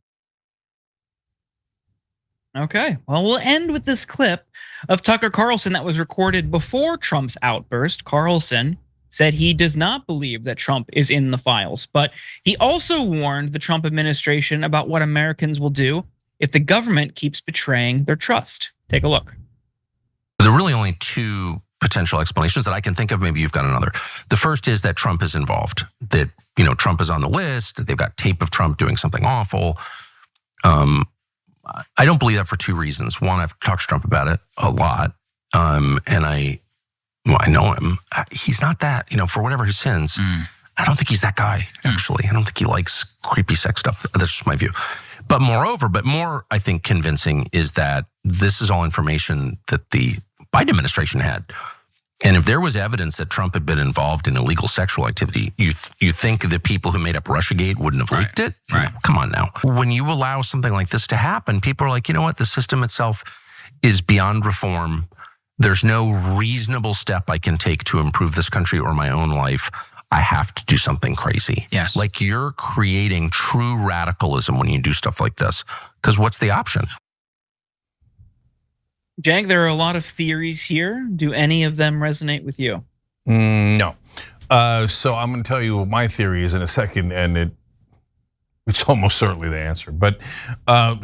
Okay, well, we'll end with this clip of Tucker Carlson that was recorded before Trump's outburst. Carlson said he does not believe that Trump is in the files, but he also warned the Trump administration about what Americans will do if the government keeps betraying their trust. Take a look. There are really only two potential explanations that I can think of. Maybe you've got another. The first is that Trump is involved, that, Trump is on the list, that they've got tape of Trump doing something awful. I don't believe that for two reasons. One, I've talked to Trump about it a lot. And I know him. He's not that, for whatever his sins. I don't think he's that guy, actually. I don't think he likes creepy sex stuff. That's just my view. But more, I think, convincing is that this is all information that the Biden administration had. And if there was evidence that Trump had been involved in illegal sexual activity, you think the people who made up Russiagate wouldn't have leaked it? Right. Come on now. When you allow something like this to happen, people are like, you know what? The system itself is beyond reform. There's no reasonable step I can take to improve this country or my own life. I have to do something crazy. Yes. Like, you're creating true radicalism when you do stuff like this. Because what's the option? Jag, there are a lot of theories here. Do any of them resonate with you? No. So I'm going to tell you what my theory is in a second, and it's almost certainly the answer. But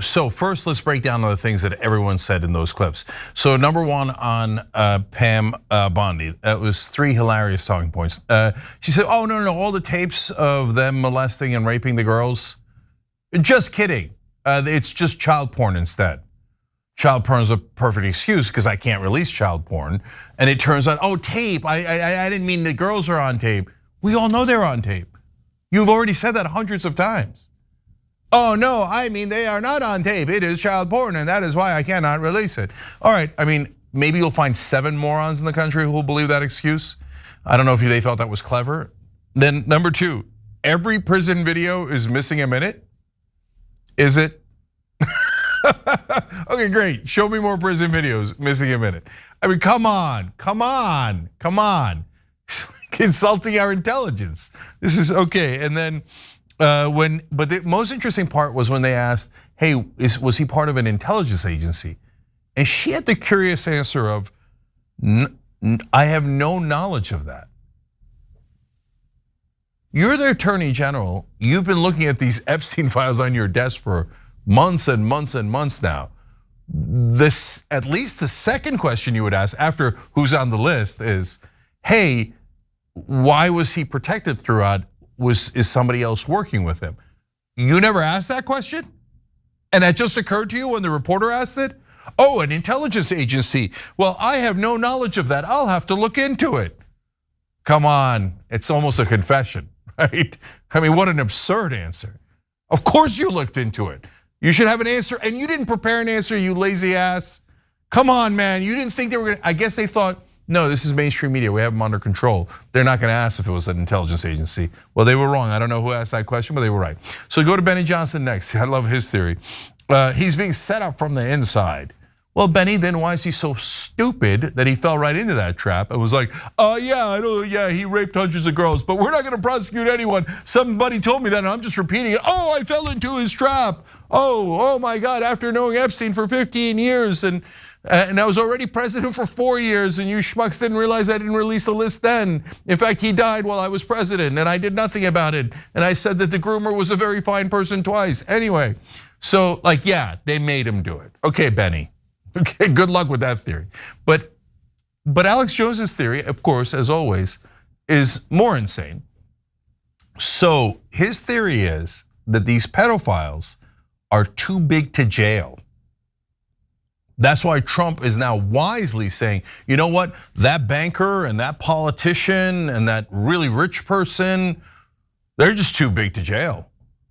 so first, let's break down the things that everyone said in those clips. So number one on Pam Bondi, that was 3 hilarious talking points. She said, "Oh no, all the tapes of them molesting and raping the girls, just kidding. It's just child porn instead. Child porn is a perfect excuse because I can't release child porn." And it turns out, oh, tape. I didn't mean the girls are on tape. We all know they're on tape. You've already said that hundreds of times. Oh no, I mean they are not on tape. It is child porn, and that is why I cannot release it. All right, I mean, maybe you'll find 7 morons in the country who will believe that excuse. I don't know if they thought that was clever. Then number 2, every prison video is missing a minute. Is it? Okay, great. Show me more prison videos missing a minute. I mean, come on. Consulting our intelligence. This is okay. And then but the most interesting part was when they asked, hey, was he part of an intelligence agency? And she had the curious answer of, I have no knowledge of that. You're the Attorney General. You've been looking at these Epstein files on your desk for months and months and months now. At least the second question you would ask after who's on the list is, hey, why was he protected throughout? Is somebody else working with him? You never asked that question? And that just occurred to you when the reporter asked it? Oh, an intelligence agency. Well, I have no knowledge of that. I'll have to look into it. Come on, it's almost a confession, right? I mean, what an absurd answer. Of course you looked into it. You should have an answer, and you didn't prepare an answer, you lazy ass. Come on, man, you didn't think they were gonna, I guess they thought, no, this is mainstream media, we have them under control. They're not gonna ask if it was an intelligence agency. Well, they were wrong, I don't know who asked that question, but they were right. So go to Benny Johnson next, I love his theory. He's being set up from the inside. Well, Benny, then why is he so stupid that he fell right into that trap and was like, yeah, he raped hundreds of girls, but we're not gonna prosecute anyone. Somebody told me that and I'm just repeating it. Oh, I fell into his trap. Oh my God, after knowing Epstein for 15 years and I was already president for 4 years and you schmucks didn't realize I didn't release a list then. In fact, he died while I was president and I did nothing about it. And I said that the groomer was a very fine person twice. Anyway, so yeah, they made him do it. Okay, Benny. Okay, good luck with that theory. But Alex Jones's theory, of course, as always, is more insane. So his theory is that these pedophiles are too big to jail. That's why Trump is now wisely saying, you know what, that banker and that politician and that really rich person, they're just too big to jail.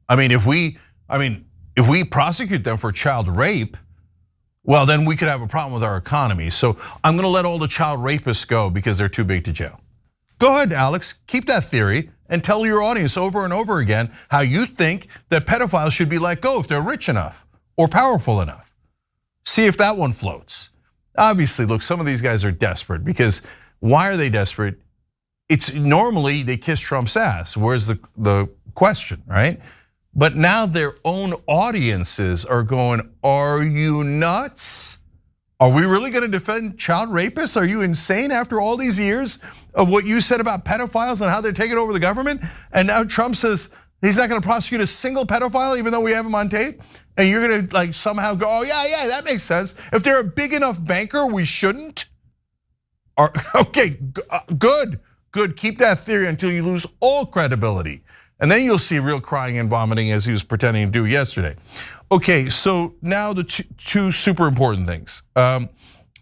I mean, if we prosecute them for child rape, well, then we could have a problem with our economy. So I'm gonna let all the child rapists go because they're too big to jail. Go ahead, Alex, keep that theory and tell your audience over and over again how you think that pedophiles should be let go if they're rich enough or powerful enough. See if that one floats. Obviously, look, some of these guys are desperate because why are they desperate? It's normally they kiss Trump's ass. Where's the question, right? But now their own audiences are going, are you nuts? Are we really gonna defend child rapists? Are you insane after all these years of what you said about pedophiles and how they're taking over the government? And now Trump says he's not gonna prosecute a single pedophile even though we have him on tape? And you're gonna somehow go, oh yeah, that makes sense. If they're a big enough banker, we shouldn't? Okay, good. Keep that theory until you lose all credibility. And then you'll see real crying and vomiting as he was pretending to do yesterday. Okay, so now the two super important things.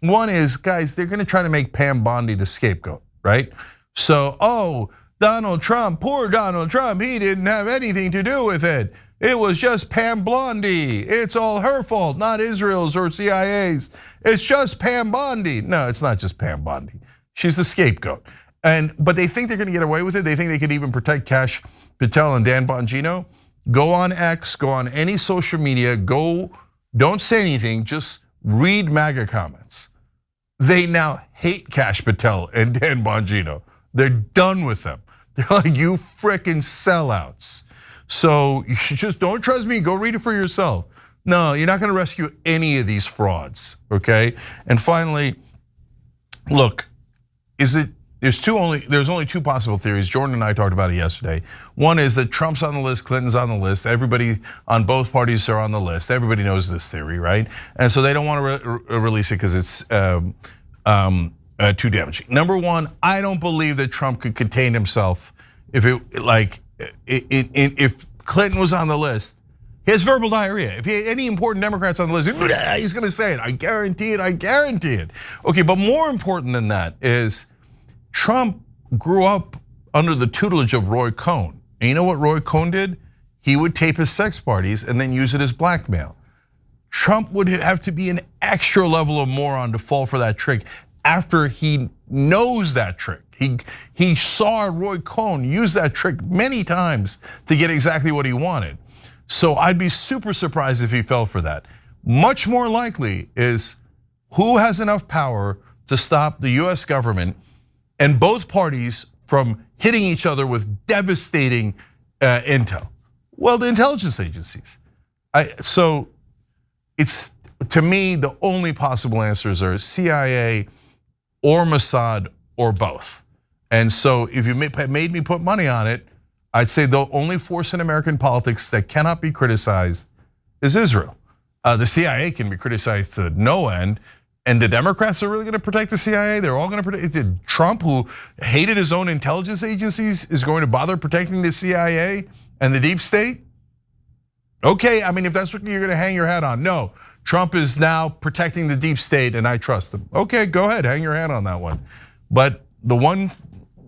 One is, guys, they're gonna try to make Pam Bondi the scapegoat, right? So, Donald Trump, poor Donald Trump, he didn't have anything to do with it. It was just Pam Bondi. It's all her fault, not Israel's or CIA's. It's just Pam Bondi. No, it's not just Pam Bondi. She's the scapegoat. But they think they're gonna get away with it. They think they could even protect Kash Patel and Dan Bongino. Go on X, go on any social media, don't say anything, just read MAGA comments. They now hate Kash Patel and Dan Bongino. They're done with them. They're like, you frickin' sellouts. So you just don't trust me, go read it for yourself. No, you're not gonna rescue any of these frauds, okay? And finally, look, there's only two possible theories. Jordan and I talked about it yesterday. One is that Trump's on the list, Clinton's on the list. Everybody on both parties are on the list. Everybody knows this theory, right? And so they don't want to release it because it's too damaging. Number one, I don't believe that Trump could contain himself if Clinton was on the list. He has verbal diarrhea. If he had any important Democrats on the list, he's gonna say it. I guarantee it, I guarantee it. Okay, but more important than that is Trump grew up under the tutelage of Roy Cohn. And you know what Roy Cohn did? He would tape his sex parties and then use it as blackmail. Trump would have to be an extra level of moron to fall for that trick after he knows that trick. He saw Roy Cohn use that trick many times to get exactly what he wanted. So I'd be super surprised if he fell for that. Much more likely is who has enough power to stop the US government and both parties from hitting each other with devastating intel? Well, the intelligence agencies. So it's, to me, the only possible answers are CIA or Mossad or both. And so if you made me put money on it, I'd say the only force in American politics that cannot be criticized is Israel. The CIA can be criticized to no end. And the Democrats are really gonna protect the CIA? They're all gonna protect it. Trump, who hated his own intelligence agencies, is going to bother protecting the CIA and the deep state? Okay, I mean, if that's what you're gonna hang your hat on. No, Trump is now protecting the deep state and I trust him. Okay, go ahead, hang your hat on that one. But the one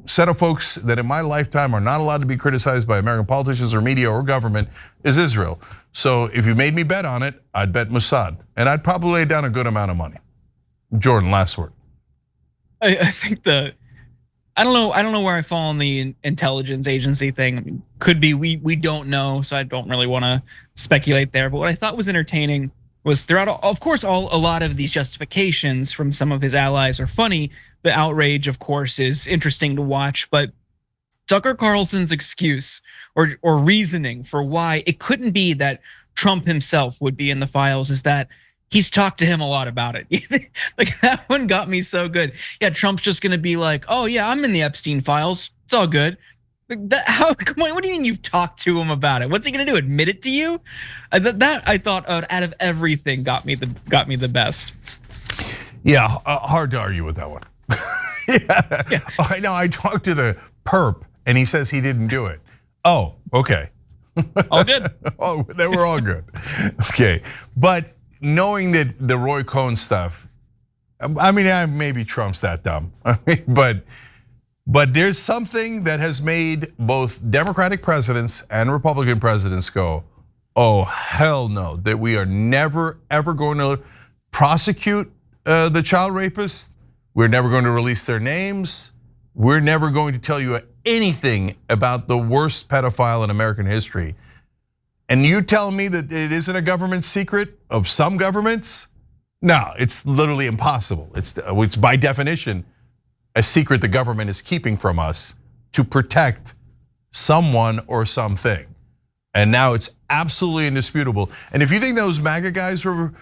set of folks that in my lifetime are not allowed to be criticized by American politicians or media or government is Israel. So if you made me bet on it, I'd bet Mossad. And I'd probably lay down a good amount of money. Jordan, last word. I think I don't know where I fall on the intelligence agency thing. I mean, could be we don't know, so I don't really want to speculate there. But what I thought was entertaining was throughout, of course, a lot of these justifications from some of his allies are funny. The outrage, of course, is interesting to watch, but Tucker Carlson's excuse or reasoning for why it couldn't be that Trump himself would be in the files is that he's talked to him a lot about it. Like that one got me so good. Yeah, Trump's just gonna be like, oh yeah, I'm in the Epstein files. It's all good. Come on, what do you mean you've talked to him about it? What's he gonna do? Admit it to you? That I thought out of everything got me the best. Yeah, hard to argue with that one. Yeah. I know. I talked to the perp and he says he didn't do it. Oh, okay. All good. Oh, they were all good. Okay, but knowing that the Roy Cohn stuff, I mean, maybe Trump's that dumb. But there's something that has made both Democratic presidents and Republican presidents go, oh hell no, that we are never ever going to prosecute the child rapists. We're never going to release their names. We're never going to tell you anything about the worst pedophile in American history. And you tell me that it isn't a government secret of some governments? No, it's literally impossible. It's by definition a secret the government is keeping from us to protect someone or something. And now it's absolutely indisputable. And if you think those MAGA guys were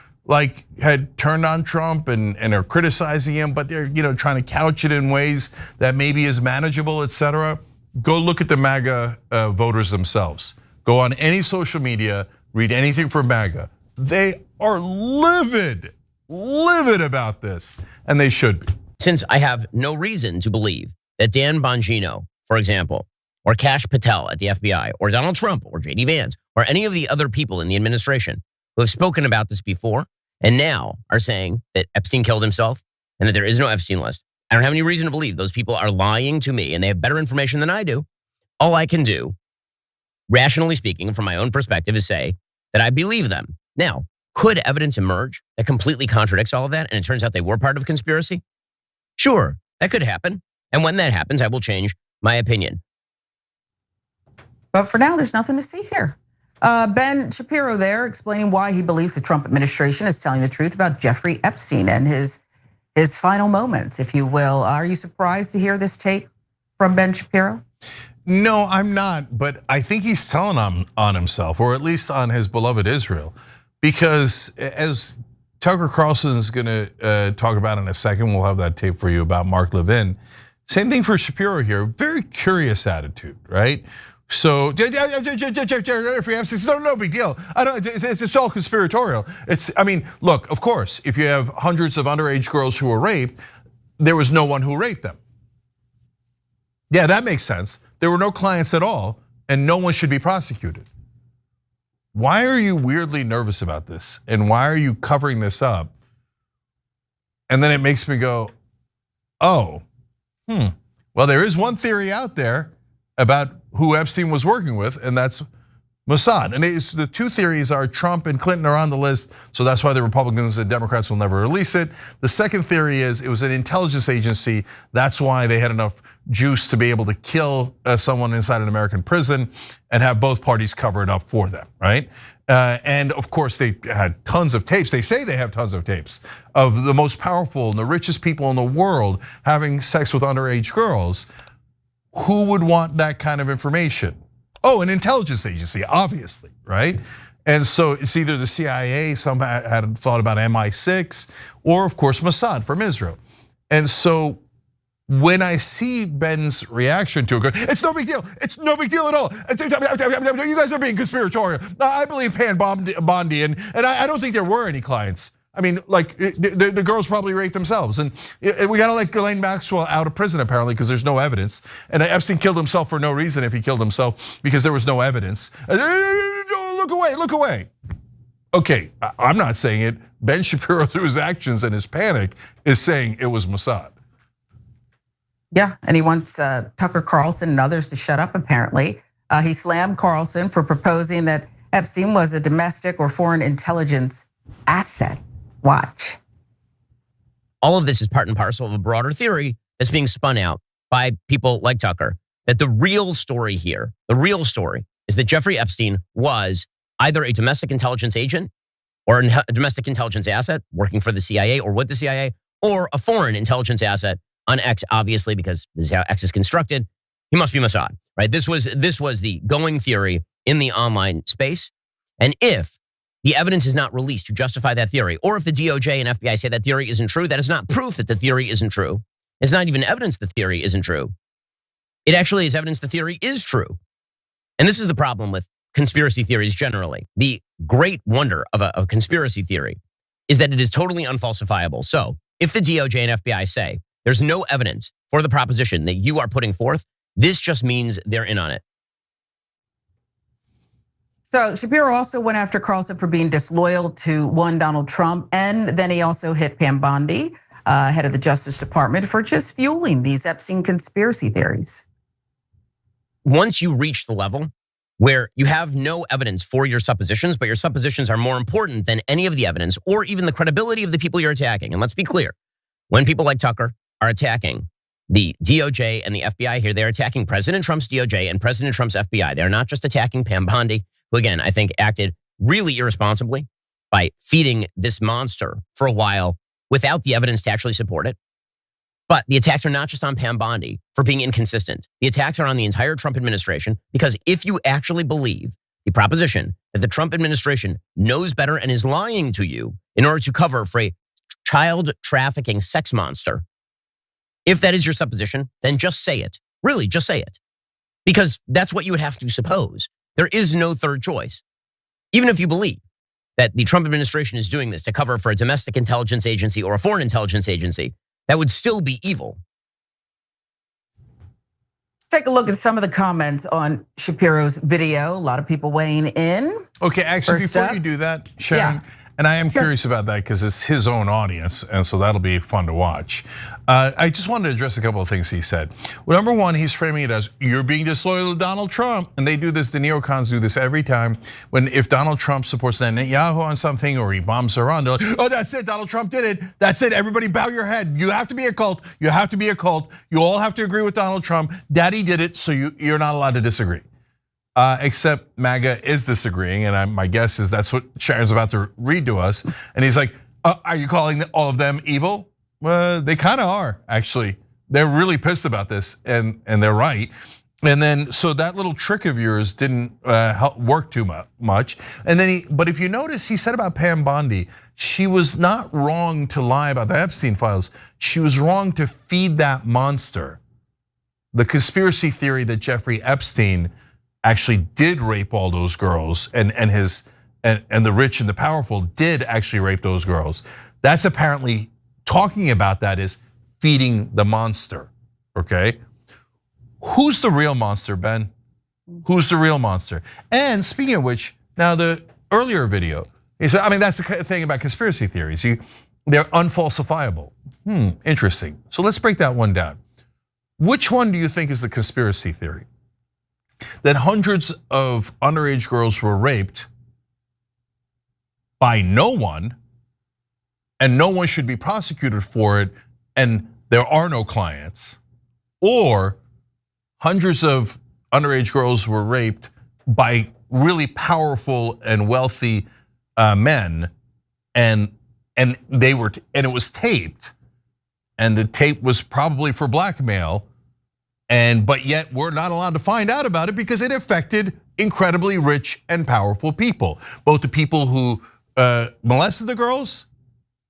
had turned on Trump and are criticizing him, but they're trying to couch it in ways that maybe is manageable, etc. Go look at the MAGA voters themselves. Go on any social media, read anything from MAGA. They are livid about this, and they should be. Since I have no reason to believe that Dan Bongino, for example, or Kash Patel at the FBI, or Donald Trump, or J.D. Vance, or any of the other people in the administration who have spoken about this before and now are saying that Epstein killed himself and that there is no Epstein list, I don't have any reason to believe those people are lying to me and they have better information than I do. All I can do, rationally speaking, from my own perspective, is say that I believe them. Now, could evidence emerge that completely contradicts all of that and it turns out they were part of a conspiracy? Sure, that could happen. And when that happens, I will change my opinion. But for now, there's nothing to see here. Ben Shapiro there explaining why he believes the Trump administration is telling the truth about Jeffrey Epstein and his final moments, if you will. Are you surprised to hear this take from Ben Shapiro? No, I'm not, but I think he's telling on himself, or at least on his beloved Israel, because as Tucker Carlson's gonna talk about in a second, we'll have that tape for you about Mark Levin. Same thing for Shapiro here, very curious attitude, right? So, Jeffrey Epstein, no big deal. It's all conspiratorial. I mean, look, of course, if you have hundreds of underage girls who were raped, there was no one who raped them. Yeah, that makes sense. There were no clients at all, and no one should be prosecuted. Why are you weirdly nervous about this? And why are you covering this up? And then it makes me go, oh, well, there is one theory out there about who Epstein was working with, and that's Mossad. And the two theories are Trump and Clinton are on the list, so that's why the Republicans and Democrats will never release it. The second theory is it was an intelligence agency, that's why they had enough juice to be able to kill someone inside an American prison and have both parties cover it up for them, right? And of course, they had tons of tapes. They say they have tons of tapes of the most powerful and the richest people in the world having sex with underage girls. Who would want that kind of information? Oh, an intelligence agency, obviously, right? And so it's either the CIA, some had thought about MI6, or of course Mossad from Israel. And so when I see Ben's reaction to it, it's no big deal. It's no big deal at all. You guys are being conspiratorial. I believe Pam Bondi, and I don't think there were any clients. I mean, like the girls probably raped themselves, and we gotta let Ghislaine Maxwell out of prison apparently because there's no evidence. And Epstein killed himself for no reason if he killed himself because there was no evidence. Look away, look away. Okay, I'm not saying it. Ben Shapiro, through his actions and his panic, is saying it was Mossad. Yeah, and he wants Tucker Carlson and others to shut up, apparently. He slammed Carlson for proposing that Epstein was a domestic or foreign intelligence asset. Watch. All of this is part and parcel of a broader theory that's being spun out by people like Tucker, that the real story here, the real story is that Jeffrey Epstein was either a domestic intelligence agent or a domestic intelligence asset working for the CIA or with the CIA, or a foreign intelligence asset on X, obviously, because this is how X is constructed. He must be Mossad, right? This was the going theory in the online space. And if the evidence is not released to justify that theory, or if the DOJ and FBI say that theory isn't true, that is not proof that the theory isn't true. It's not even evidence the theory isn't true. It actually is evidence the theory is true. And this is the problem with conspiracy theories generally. The great wonder of a conspiracy theory is that it is totally unfalsifiable. So if the DOJ and FBI say there's no evidence for the proposition that you are putting forth, this just means they're in on it. So Shapiro also went after Carlson for being disloyal to one Donald Trump, and then he also hit Pam Bondi, head of the Justice Department, for just fueling these Epstein conspiracy theories. Once you reach the level where you have no evidence for your suppositions, but your suppositions are more important than any of the evidence or even the credibility of the people you're attacking. And let's be clear, when people like Tucker are attacking the DOJ and the FBI here, they're attacking President Trump's DOJ and President Trump's FBI. They're not just attacking Pam Bondi, who again, I think acted really irresponsibly by feeding this monster for a while without the evidence to actually support it. But the attacks are not just on Pam Bondi for being inconsistent. The attacks are on the entire Trump administration, because if you actually believe the proposition that the Trump administration knows better and is lying to you in order to cover for a child trafficking sex monster, if that is your supposition, then just say it. Really, just say it. Because that's what you would have to suppose. There is no third choice. Even if you believe that the Trump administration is doing this to cover for a domestic intelligence agency or a foreign intelligence agency, that would still be evil. Let's take a look at some of the comments on Shapiro's video. A lot of people weighing in. Okay, actually, before you do that, Sharon, and I am curious about that because it's his own audience, and so that'll be fun to watch. I just wanted to address a couple of things he said. Well, number one, he's framing it as you're being disloyal to Donald Trump, and they do this. The neocons do this every time. If Donald Trump supports Netanyahu on something or he bombs Iran, they're like, oh, that's it. Donald Trump did it. That's it. Everybody bow your head. You have to be a cult. You have to be a cult. You all have to agree with Donald Trump. Daddy did it, so you're not allowed to disagree. Except MAGA is disagreeing, and my guess is that's what Sharon's about to read to us. And he's like, are you calling all of them evil? Well, they kind of are, actually. They're really pissed about this, and they're right. And then, so that little trick of yours didn't work too much. And then but if you notice, he said about Pam Bondi, she was not wrong to lie about the Epstein Files. She was wrong to feed that monster. The conspiracy theory that Jeffrey Epstein actually did rape all those girls, and the rich and the powerful did actually rape those girls. That's apparently, talking about that is feeding the monster, okay? Who's the real monster, Ben? Who's the real monster? And speaking of which, now the earlier video, he said, I mean, that's the thing about conspiracy theories. They're unfalsifiable. Interesting. So let's break that one down. Which one do you think is the conspiracy theory? That hundreds of underage girls were raped by no one, and no one should be prosecuted for it, and there are no clients, or hundreds of underage girls were raped by really powerful and wealthy men, and it was taped, and the tape was probably for blackmail, but yet we're not allowed to find out about it because it affected incredibly rich and powerful people, both the people who molested the girls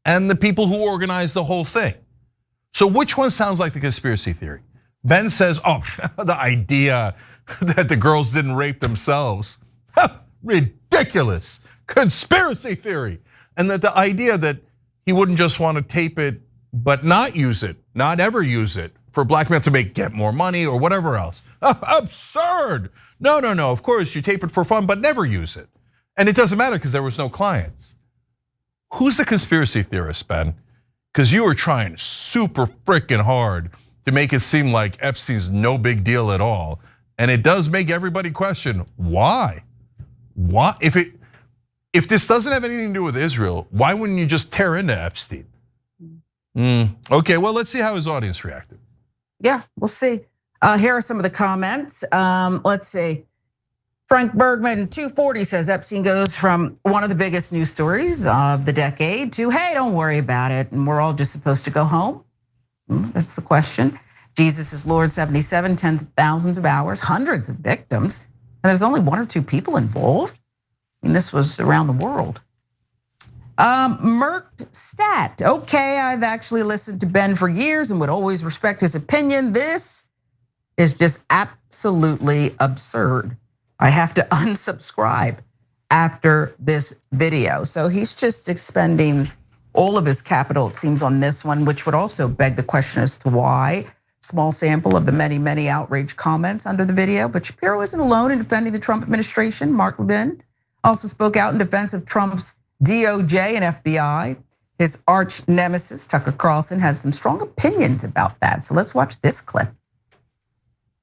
and the people who organized the whole thing. So which one sounds like the conspiracy theory? Ben says, oh, the idea that the girls didn't rape themselves. Ridiculous, conspiracy theory. And that the idea that he wouldn't just want to tape it, but not use it, not ever use it for blackmail to get more money or whatever else. Absurd. No, of course you tape it for fun, but never use it. And it doesn't matter because there was no clients. Who's the conspiracy theorist, Ben? Because you were trying super freaking hard to make it seem like Epstein's no big deal at all. And it does make everybody question, why? Why? If this doesn't have anything to do with Israel, why wouldn't you just tear into Epstein? Okay, well, let's see how his audience reacted. Yeah, we'll see. Here are some of the comments. Let's see. Frank Bergman, 240 says Epstein goes from one of the biggest news stories of the decade to, hey, don't worry about it, and we're all just supposed to go home. That's the question. Jesus is Lord 77, tens of thousands of hours, hundreds of victims, and there's only one or two people involved. I mean, this was around the world. Merked Stat. Okay, I've actually listened to Ben for years and would always respect his opinion. This is just absolutely absurd. I have to unsubscribe after this video. So he's just expending all of his capital, it seems, on this one, which would also beg the question as to why. Small sample of the many, many outrage comments under the video. But Shapiro isn't alone in defending the Trump administration. Mark Levin also spoke out in defense of Trump's DOJ and FBI. His arch nemesis, Tucker Carlson, had some strong opinions about that. So let's watch this clip.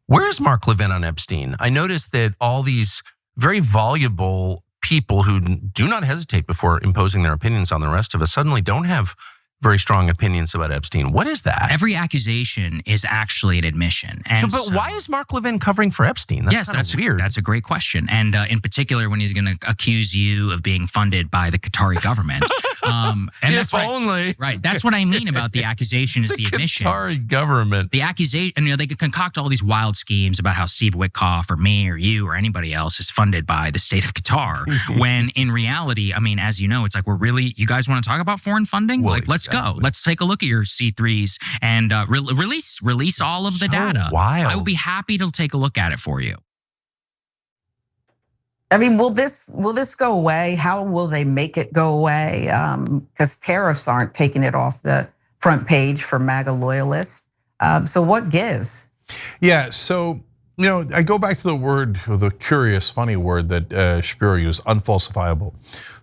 Where's Mark Levin on Epstein? I noticed that all these very voluble people who do not hesitate before imposing their opinions on the rest of us suddenly don't have very strong opinions about Epstein. What is that? Every accusation is actually an admission. And but why is Mark Levin covering for Epstein? That's weird. That's a great question. And in particular, when he's going to accuse you of being funded by the Qatari government. And if only. Right. That's what I mean about the accusation is the admission. Qatari government. The accusation, they could concoct all these wild schemes about how Steve Witkoff or me or you or anybody else is funded by the state of Qatar. When in reality, as you know, it's like, you guys want to talk about foreign funding? Well, let's go. Let's take a look at your C3s and release all of the data. Wild. I will be happy to take a look at it for you. I mean, will this go away? How will they make it go away? Because tariffs aren't taking it off the front page for MAGA loyalists. So what gives? Yeah, so I go back to the word, the curious, funny word that Shapiro used, unfalsifiable.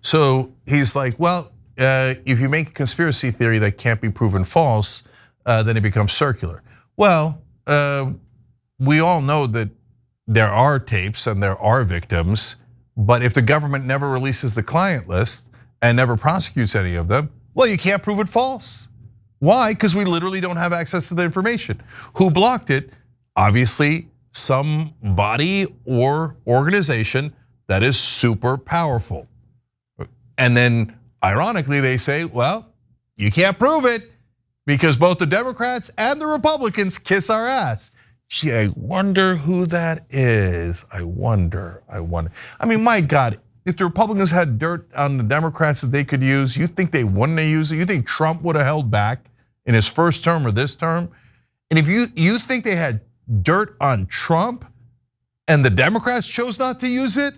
So he's like, well, if you make a conspiracy theory that can't be proven false, then it becomes circular. Well, we all know that there are tapes and there are victims, but if the government never releases the client list and never prosecutes any of them, well, you can't prove it false. Why? Because we literally don't have access to the information. Who blocked it? Obviously, some body or organization that is super powerful. And then ironically, they say, well, you can't prove it because both the Democrats and the Republicans kiss our ass. Gee, I wonder who that is. I wonder. I mean, my God, if the Republicans had dirt on the Democrats that they could use, you think they wouldn't have used it? You think Trump would have held back in his first term or this term? And if you think they had dirt on Trump and the Democrats chose not to use it?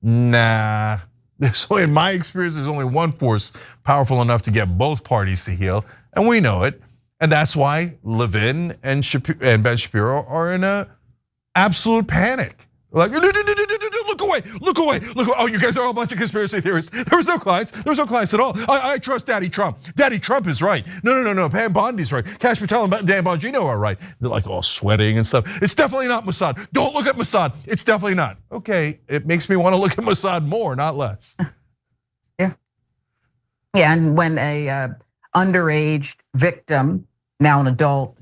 Nah. So in my experience, there's only one force powerful enough to get both parties to heel, and we know it. And that's why Levin and Ben Shapiro are in a absolute panic. Like, look away. Oh, you guys are all a bunch of conspiracy theorists. There was no clients at all. I trust Daddy Trump. Daddy Trump is right. No, Pam Bondi's right. Cash Patel and Dan Bongino are right. They're like all sweating and stuff. It's definitely not Mossad. Don't look at Mossad. It's definitely not. Okay, it makes me want to look at Mossad more, not less. Yeah, and when a underage victim, now an adult,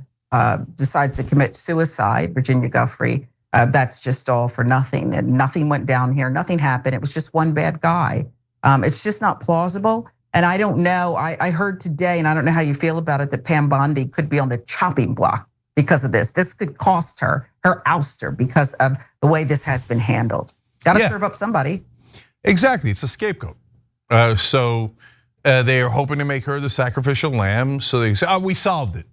decides to commit suicide, Virginia Giuffre, that's just all for nothing, and nothing went down here, nothing happened. It was just one bad guy. It's just not plausible. And I don't know, I heard today, and I don't know how you feel about it, that Pam Bondi could be on the chopping block because of this. This could cost her ouster because of the way this has been handled. Got to serve up somebody. Exactly, it's a scapegoat. So they are hoping to make her the sacrificial lamb. So they say, oh, we solved it.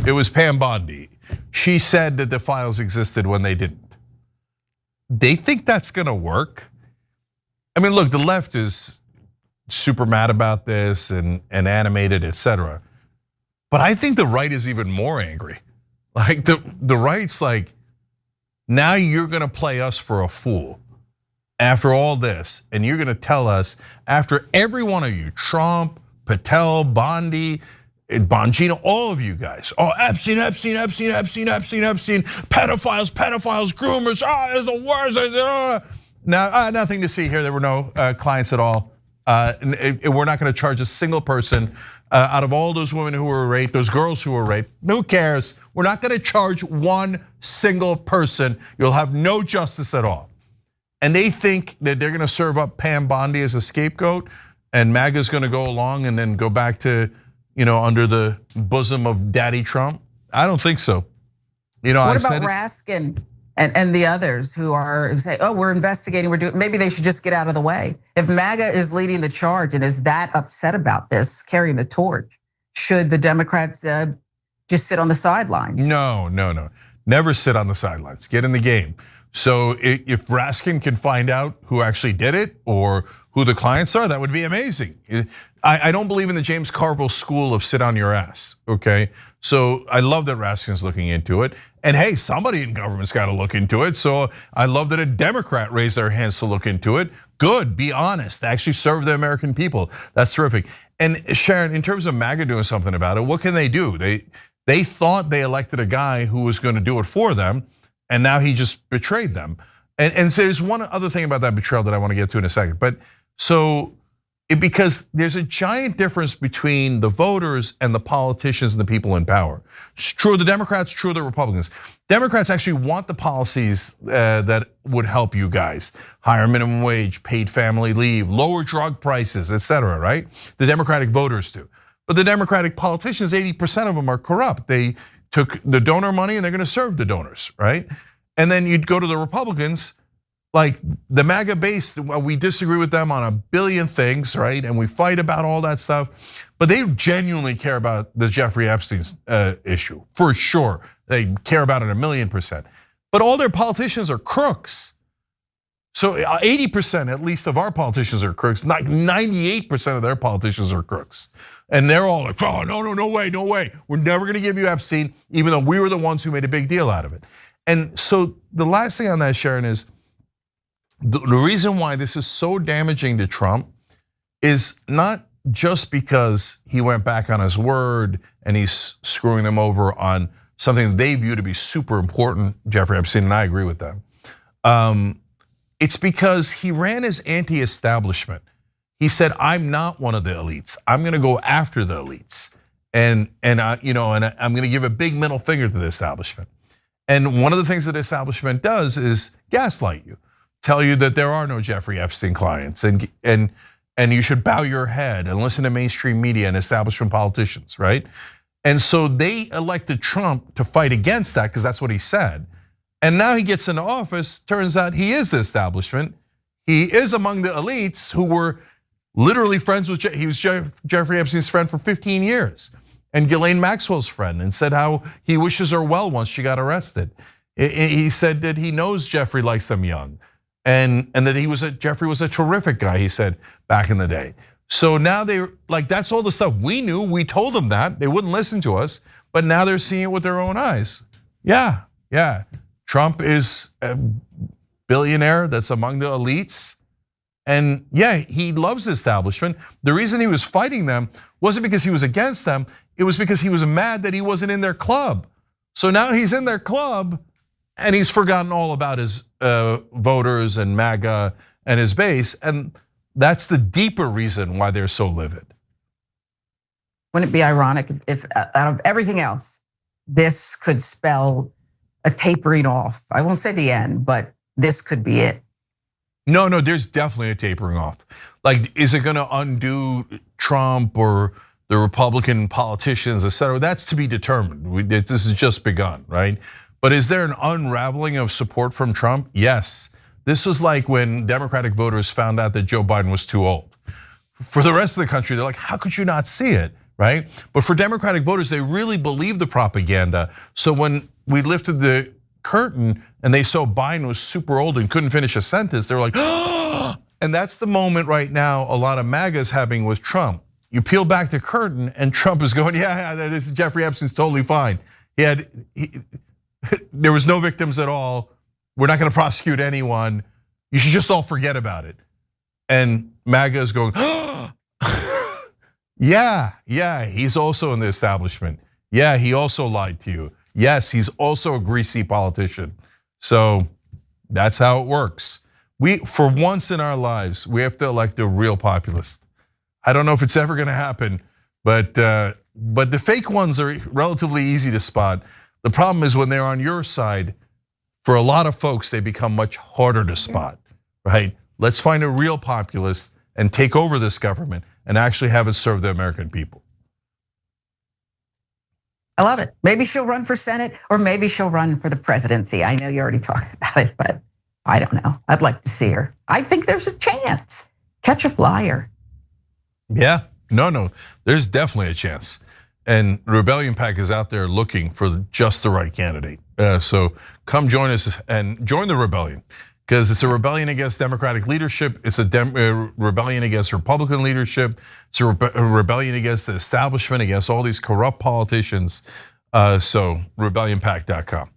It was Pam Bondi. She said that the files existed when they didn't. They think that's gonna work. I mean, look, the left is super mad about this and animated, etc. But I think the right is even more angry. Like the right's like, now you're gonna play us for a fool after all this, and you're gonna tell us after every one of you, Trump, Patel, Bondi, Bongino, all of you guys. Oh, Epstein, pedophiles, groomers, it's the worst. Now, nothing to see here. There were no clients at all. We're not gonna charge a single person out of all those women who were raped, those girls who were raped. Who cares? We're not gonna charge one single person. You'll have no justice at all. And they think that they're gonna serve up Pam Bondi as a scapegoat, and MAGA's gonna go along and then go back to, under the bosom of Daddy Trump? I don't think so. What about Raskin and the others who are say, oh, we're investigating, maybe they should just get out of the way. If MAGA is leading the charge and is that upset about this, carrying the torch, should the Democrats just sit on the sidelines? No. Never sit on the sidelines. Get in the game. So if Raskin can find out who actually did it or who the clients are, that would be amazing. I don't believe in the James Carville school of sit on your ass, okay? So I love that Raskin's looking into it. And hey, somebody in government's got to look into it. So I love that a Democrat raised their hands to look into it. Good, be honest, actually serve the American people. That's terrific. And Sharon, in terms of MAGA doing something about it, what can they do? They thought they elected a guy who was going to do it for them, and now he just betrayed them. And so there's one other thing about that betrayal that I want to get to in a second. But so, because there's a giant difference between the voters and the politicians and the people in power. It's true of the Democrats, true of the Republicans. Democrats actually want the policies that would help you guys. Higher minimum wage, paid family leave, lower drug prices, etc. right? The Democratic voters do. But the Democratic politicians, 80% of them are corrupt. They took the donor money and they're gonna serve the donors, right? And then you'd go to the Republicans, like the MAGA base, we disagree with them on a billion things, right? And we fight about all that stuff, but they genuinely care about the Jeffrey Epstein issue, for sure. They care about it 1,000,000%. But all their politicians are crooks. So 80% at least of our politicians are crooks. 98% of their politicians are crooks. And they're all like, oh, no way, no way. We're never gonna give you Epstein, even though we were the ones who made a big deal out of it. And so the last thing on that, Sharon, is the reason why this is so damaging to Trump is not just because he went back on his word and he's screwing them over on something they view to be super important, Jeffrey Epstein, and I agree with that. It's because he ran as anti-establishment. He said, I'm not one of the elites. I'm gonna go after the elites. And I'm gonna give a big middle finger to the establishment. And one of the things that establishment does is gaslight you, tell you that there are no Jeffrey Epstein clients, and you should bow your head and listen to mainstream media and establishment politicians, right? And so they elected Trump to fight against that because that's what he said. And now he gets into office, turns out he is the establishment. He is among the elites who were literally friends with, he was Jeffrey Epstein's friend for 15 years. And Ghislaine Maxwell's friend, and said how he wishes her well once she got arrested. He said that he knows Jeffrey likes them young. And that Jeffrey was a terrific guy, he said back in the day. So now that's all the stuff we knew. We told them that, they wouldn't listen to us, but now they're seeing it with their own eyes. Yeah. Trump is a billionaire that's among the elites. And yeah, he loves the establishment. The reason he was fighting them wasn't because he was against them, it was because he was mad that he wasn't in their club. So now he's in their club and he's forgotten all about his voters and MAGA and his base. And that's the deeper reason why they're so livid. Wouldn't it be ironic if out of everything else, this could spell a tapering off? I won't say the end, but this could be it. No, there's definitely a tapering off. Like, is it gonna undo Trump or the Republican politicians, et cetera? That's to be determined. This has just begun, right? But is there an unraveling of support from Trump? Yes. This was like when Democratic voters found out that Joe Biden was too old. For the rest of the country, they're like, how could you not see it, right? But for Democratic voters, they really believe the propaganda. So when we lifted the curtain and they saw Biden was super old and couldn't finish a sentence, they were like, oh! And that's the moment right now a lot of MAGA is having with Trump. You peel back the curtain and Trump is going, yeah, this is Jeffrey Epstein's totally fine. There was no victims at all. We're not gonna prosecute anyone. You should just all forget about it. And MAGA is going, oh! yeah, he's also in the establishment. Yeah, he also lied to you. Yes, he's also a greasy politician. So that's how it works. For once in our lives, we have to elect a real populist. I don't know if it's ever gonna happen, but the fake ones are relatively easy to spot. The problem is when they're on your side, for a lot of folks, they become much harder to spot, right? Let's find a real populist and take over this government and actually have it serve the American people. I love it. Maybe she'll run for Senate or maybe she'll run for the presidency. I know you already talked about it, but I don't know. I'd like to see her. I think there's a chance. Catch a flyer. Yeah, no, there's definitely a chance. And Rebellion PAC is out there looking for just the right candidate. So come join us and join the rebellion, because it's a rebellion against Democratic leadership. It's a rebellion against Republican leadership. It's a rebellion against the establishment, against all these corrupt politicians. So rebellionpac.com.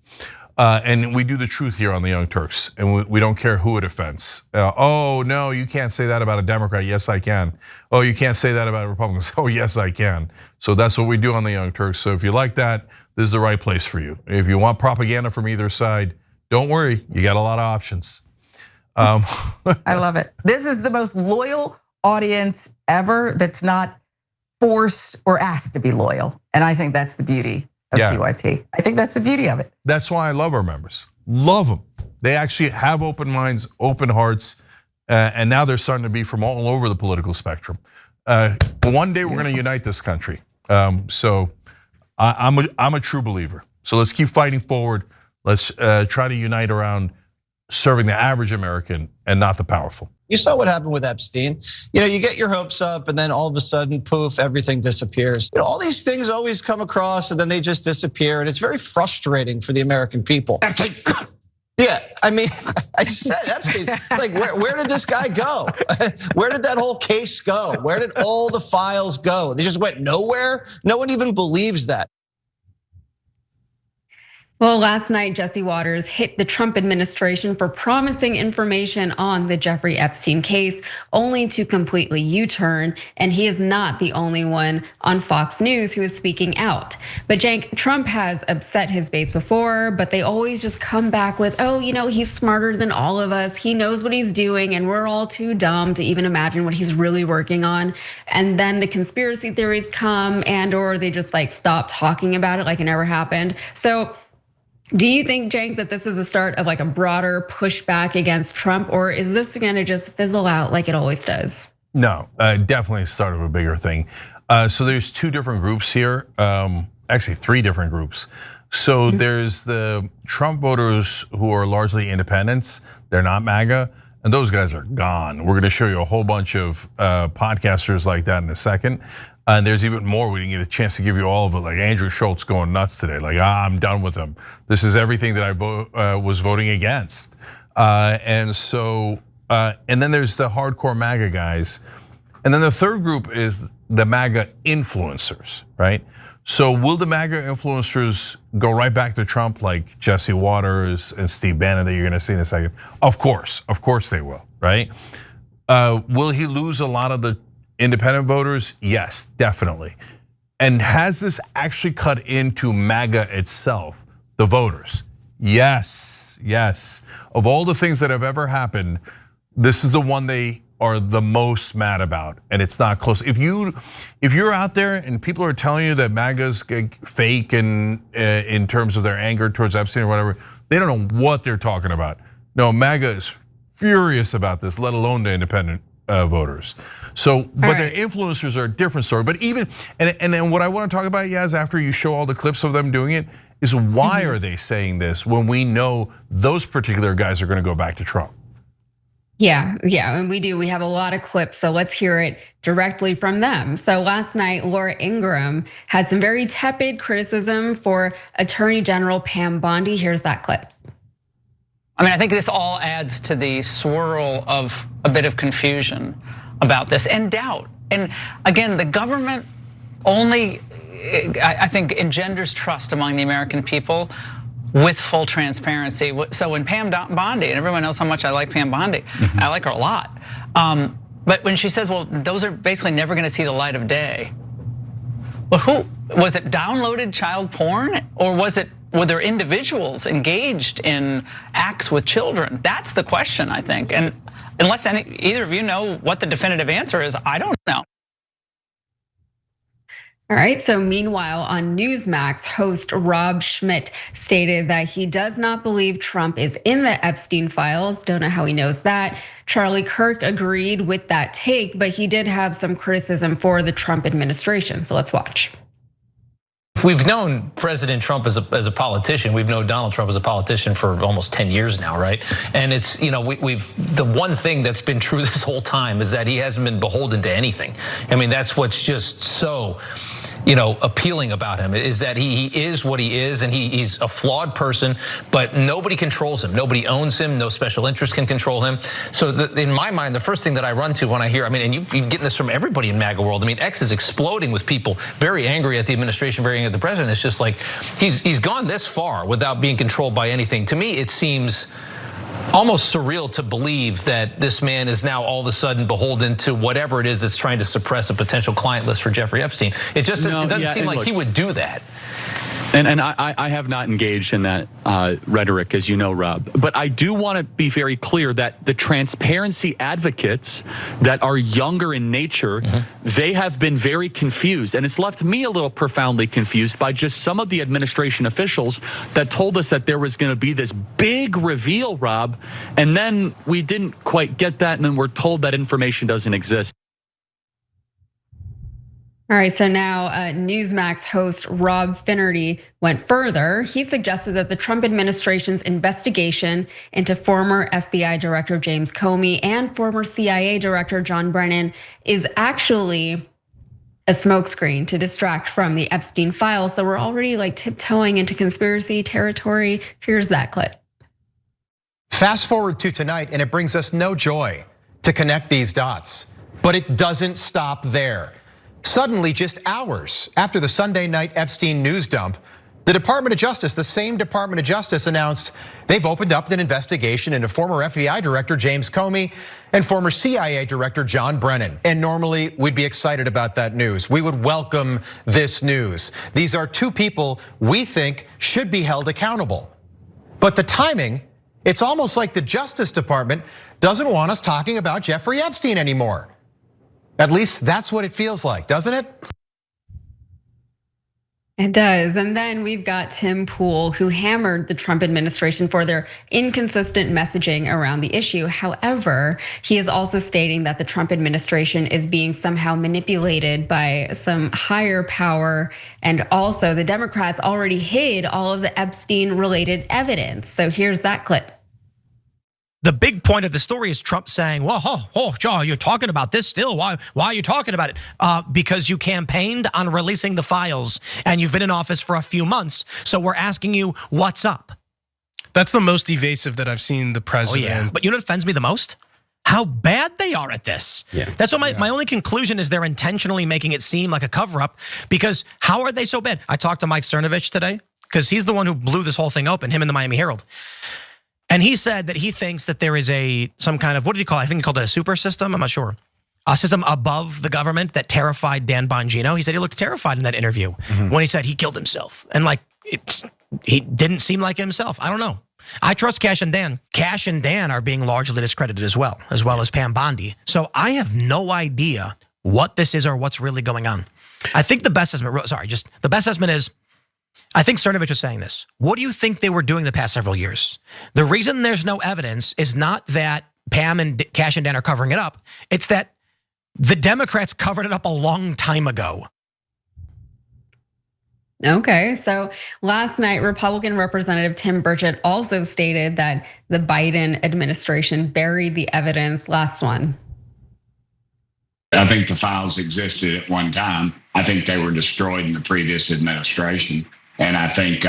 And we do the truth here on the Young Turks, and we don't care who it offends. Oh no, you can't say that about a Democrat. Yes, I can. Oh, you can't say that about Republicans. Oh, yes, I can. So that's what we do on the Young Turks. So if you like that, this is the right place for you. If you want propaganda from either side, don't worry, you got a lot of options. I love it. This is the most loyal audience ever that's not forced or asked to be loyal. And I think that's the beauty of TYT. I think that's the beauty of it. That's why I love our members. Love them. They actually have open minds, open hearts, and now they're starting to be from all over the political spectrum. One day we're gonna unite this country. So I'm a true believer. So let's keep fighting forward. Let's try to unite around serving the average American and not the powerful. You saw what happened with Epstein. You get your hopes up and then all of a sudden, poof, everything disappears. All these things always come across and then they just disappear. And it's very frustrating for the American people. Yeah, I mean, I said Epstein. It's like, where did this guy go? Where did that whole case go? Where did all the files go? They just went nowhere? No one even believes that. Well, last night, Jesse Waters hit the Trump administration for promising information on the Jeffrey Epstein case, only to completely U-turn. And he is not the only one on Fox News who is speaking out. But Cenk, Trump has upset his base before, but they always just come back with, oh, he's smarter than all of us. He knows what he's doing, and we're all too dumb to even imagine what he's really working on. And then the conspiracy theories come, or they just stop talking about it like it never happened. So do you think, Cenk, that this is the start of a broader pushback against Trump, or is this gonna just fizzle out like it always does? No, definitely the start of a bigger thing. So there's two different groups here, actually three different groups. So there's the Trump voters who are largely independents, they're not MAGA, and those guys are gone. We're gonna show you a whole bunch of podcasters like that in a second. And there's even more. We didn't get a chance to give you all of it. Like Andrew Schultz going nuts today. Like, I'm done with him. This is everything that I was voting against. And then there's the hardcore MAGA guys. And then the third group is the MAGA influencers, right? So will the MAGA influencers go right back to Trump like Jesse Waters and Steve Bannon that you're gonna see in a second? Of course they will, right? Will he lose a lot of the independent voters? Yes, definitely. And has this actually cut into MAGA itself, the voters? Yes. Of all the things that have ever happened, this is the one they are the most mad about, and it's not close. If you're out there and people are telling you that MAGA's fake and in terms of their anger towards Epstein or whatever, they don't know what they're talking about. No, MAGA is furious about this, let alone the independent voters. So, but their influencers are a different story. But even, and then what I want to talk about, Yaz, after you show all the clips of them doing it, is why are they saying this when we know those particular guys are going to go back to Trump? Yeah, and we do. We have a lot of clips, so let's hear it directly from them. So last night, Laura Ingraham had some very tepid criticism for Attorney General Pam Bondi. Here's that clip. I mean, I think this all adds to the swirl of a bit of confusion about this and doubt. And again, the government only, I think, engenders trust among the American people with full transparency. So when Pam Bondi, and everyone knows how much I like Pam Bondi, I like her a lot. But when she says, well, those are basically never gonna see the light of day. Well, who, was it downloaded child porn? Or were there individuals engaged in acts with children? That's the question, I think. And unless either of you know what the definitive answer is, I don't know. All right, so meanwhile on Newsmax, host Rob Schmidt stated that he does not believe Trump is in the Epstein Files. Don't know how he knows that. Charlie Kirk agreed with that take, but he did have some criticism for the Trump administration. So let's watch. We've known President Trump as a politician. We've known Donald Trump as a politician for almost 10 years now, right? And it's, the one thing that's been true this whole time is that he hasn't been beholden to anything. I mean, that's what's just so, appealing about him, is that he is what he is, and he's a flawed person, but nobody controls him. Nobody owns him. No special interest can control him. So in my mind, the first thing that I run to when I hear, and you're getting this from everybody in MAGA world. X is exploding with people very angry at the administration, very angry at the president. It's just like he's gone this far without being controlled by anything. To me, it seems almost surreal to believe that this man is now all of a sudden beholden to whatever it is that's trying to suppress a potential client list for Jeffrey Epstein. It doesn't seem like he would do that. And I have not engaged in that rhetoric, as you know, Rob. But I do want to be very clear that the transparency advocates that are younger in nature, they have been very confused. And it's left me a little profoundly confused by just some of the administration officials that told us that there was going to be this big reveal, Rob. And then we didn't quite get that, and then we're told that information doesn't exist. All right, so now Newsmax host Rob Finnerty went further. He suggested that the Trump administration's investigation into former FBI Director James Comey and former CIA Director John Brennan is actually a smokescreen to distract from the Epstein Files. So we're already tiptoeing into conspiracy territory. Here's that clip. Fast forward to tonight, and it brings us no joy to connect these dots. But it doesn't stop there. Suddenly, just hours after the Sunday night Epstein news dump, the Department of Justice, the same Department of Justice, announced they've opened up an investigation into former FBI Director James Comey and former CIA Director John Brennan. And normally we'd be excited about that news. We would welcome this news. These are two people we think should be held accountable. But the timing, it's almost like the Justice Department doesn't want us talking about Jeffrey Epstein anymore. At least that's what it feels like, doesn't it? It does. And then we've got Tim Pool, who hammered the Trump administration for their inconsistent messaging around the issue. However, he is also stating that the Trump administration is being somehow manipulated by some higher power. And also the Democrats already hid all of the Epstein-related evidence. So here's that clip. The big point of the story is Trump saying, well, Joe, you're talking about this still. Why are you talking about it? Because you campaigned on releasing the files and you've been in office for a few months. So we're asking you, what's up? That's the most evasive that I've seen the president. Oh, yeah. But you know what offends me the most? How bad they are at this. Yeah. That's what my only conclusion is. They're intentionally making it seem like a cover up, because how are they so bad? I talked to Mike Cernovich today because he's the one who blew this whole thing open, him and the Miami Herald. And he said that he thinks that there is some kind of, what did he call it? I think he called it a super system, I'm not sure. A system above the government that terrified Dan Bongino. He said he looked terrified in that interview when he said he killed himself. And like, he didn't seem like himself. I don't know. I trust Cash and Dan. Cash and Dan are being largely discredited as well as Pam Bondi. So I have no idea what this is or what's really going on. I think the best estimate, the best estimate is, I think Cernovich was saying this. What do you think they were doing the past several years? The reason there's no evidence is not that Pam and Cash and Dan are covering it up. It's that the Democrats covered it up a long time ago. Okay, so last night, Republican Representative Tim Burchett also stated that the Biden administration buried the evidence. Last one. I think the files existed at one time. I think they were destroyed in the previous administration. And I think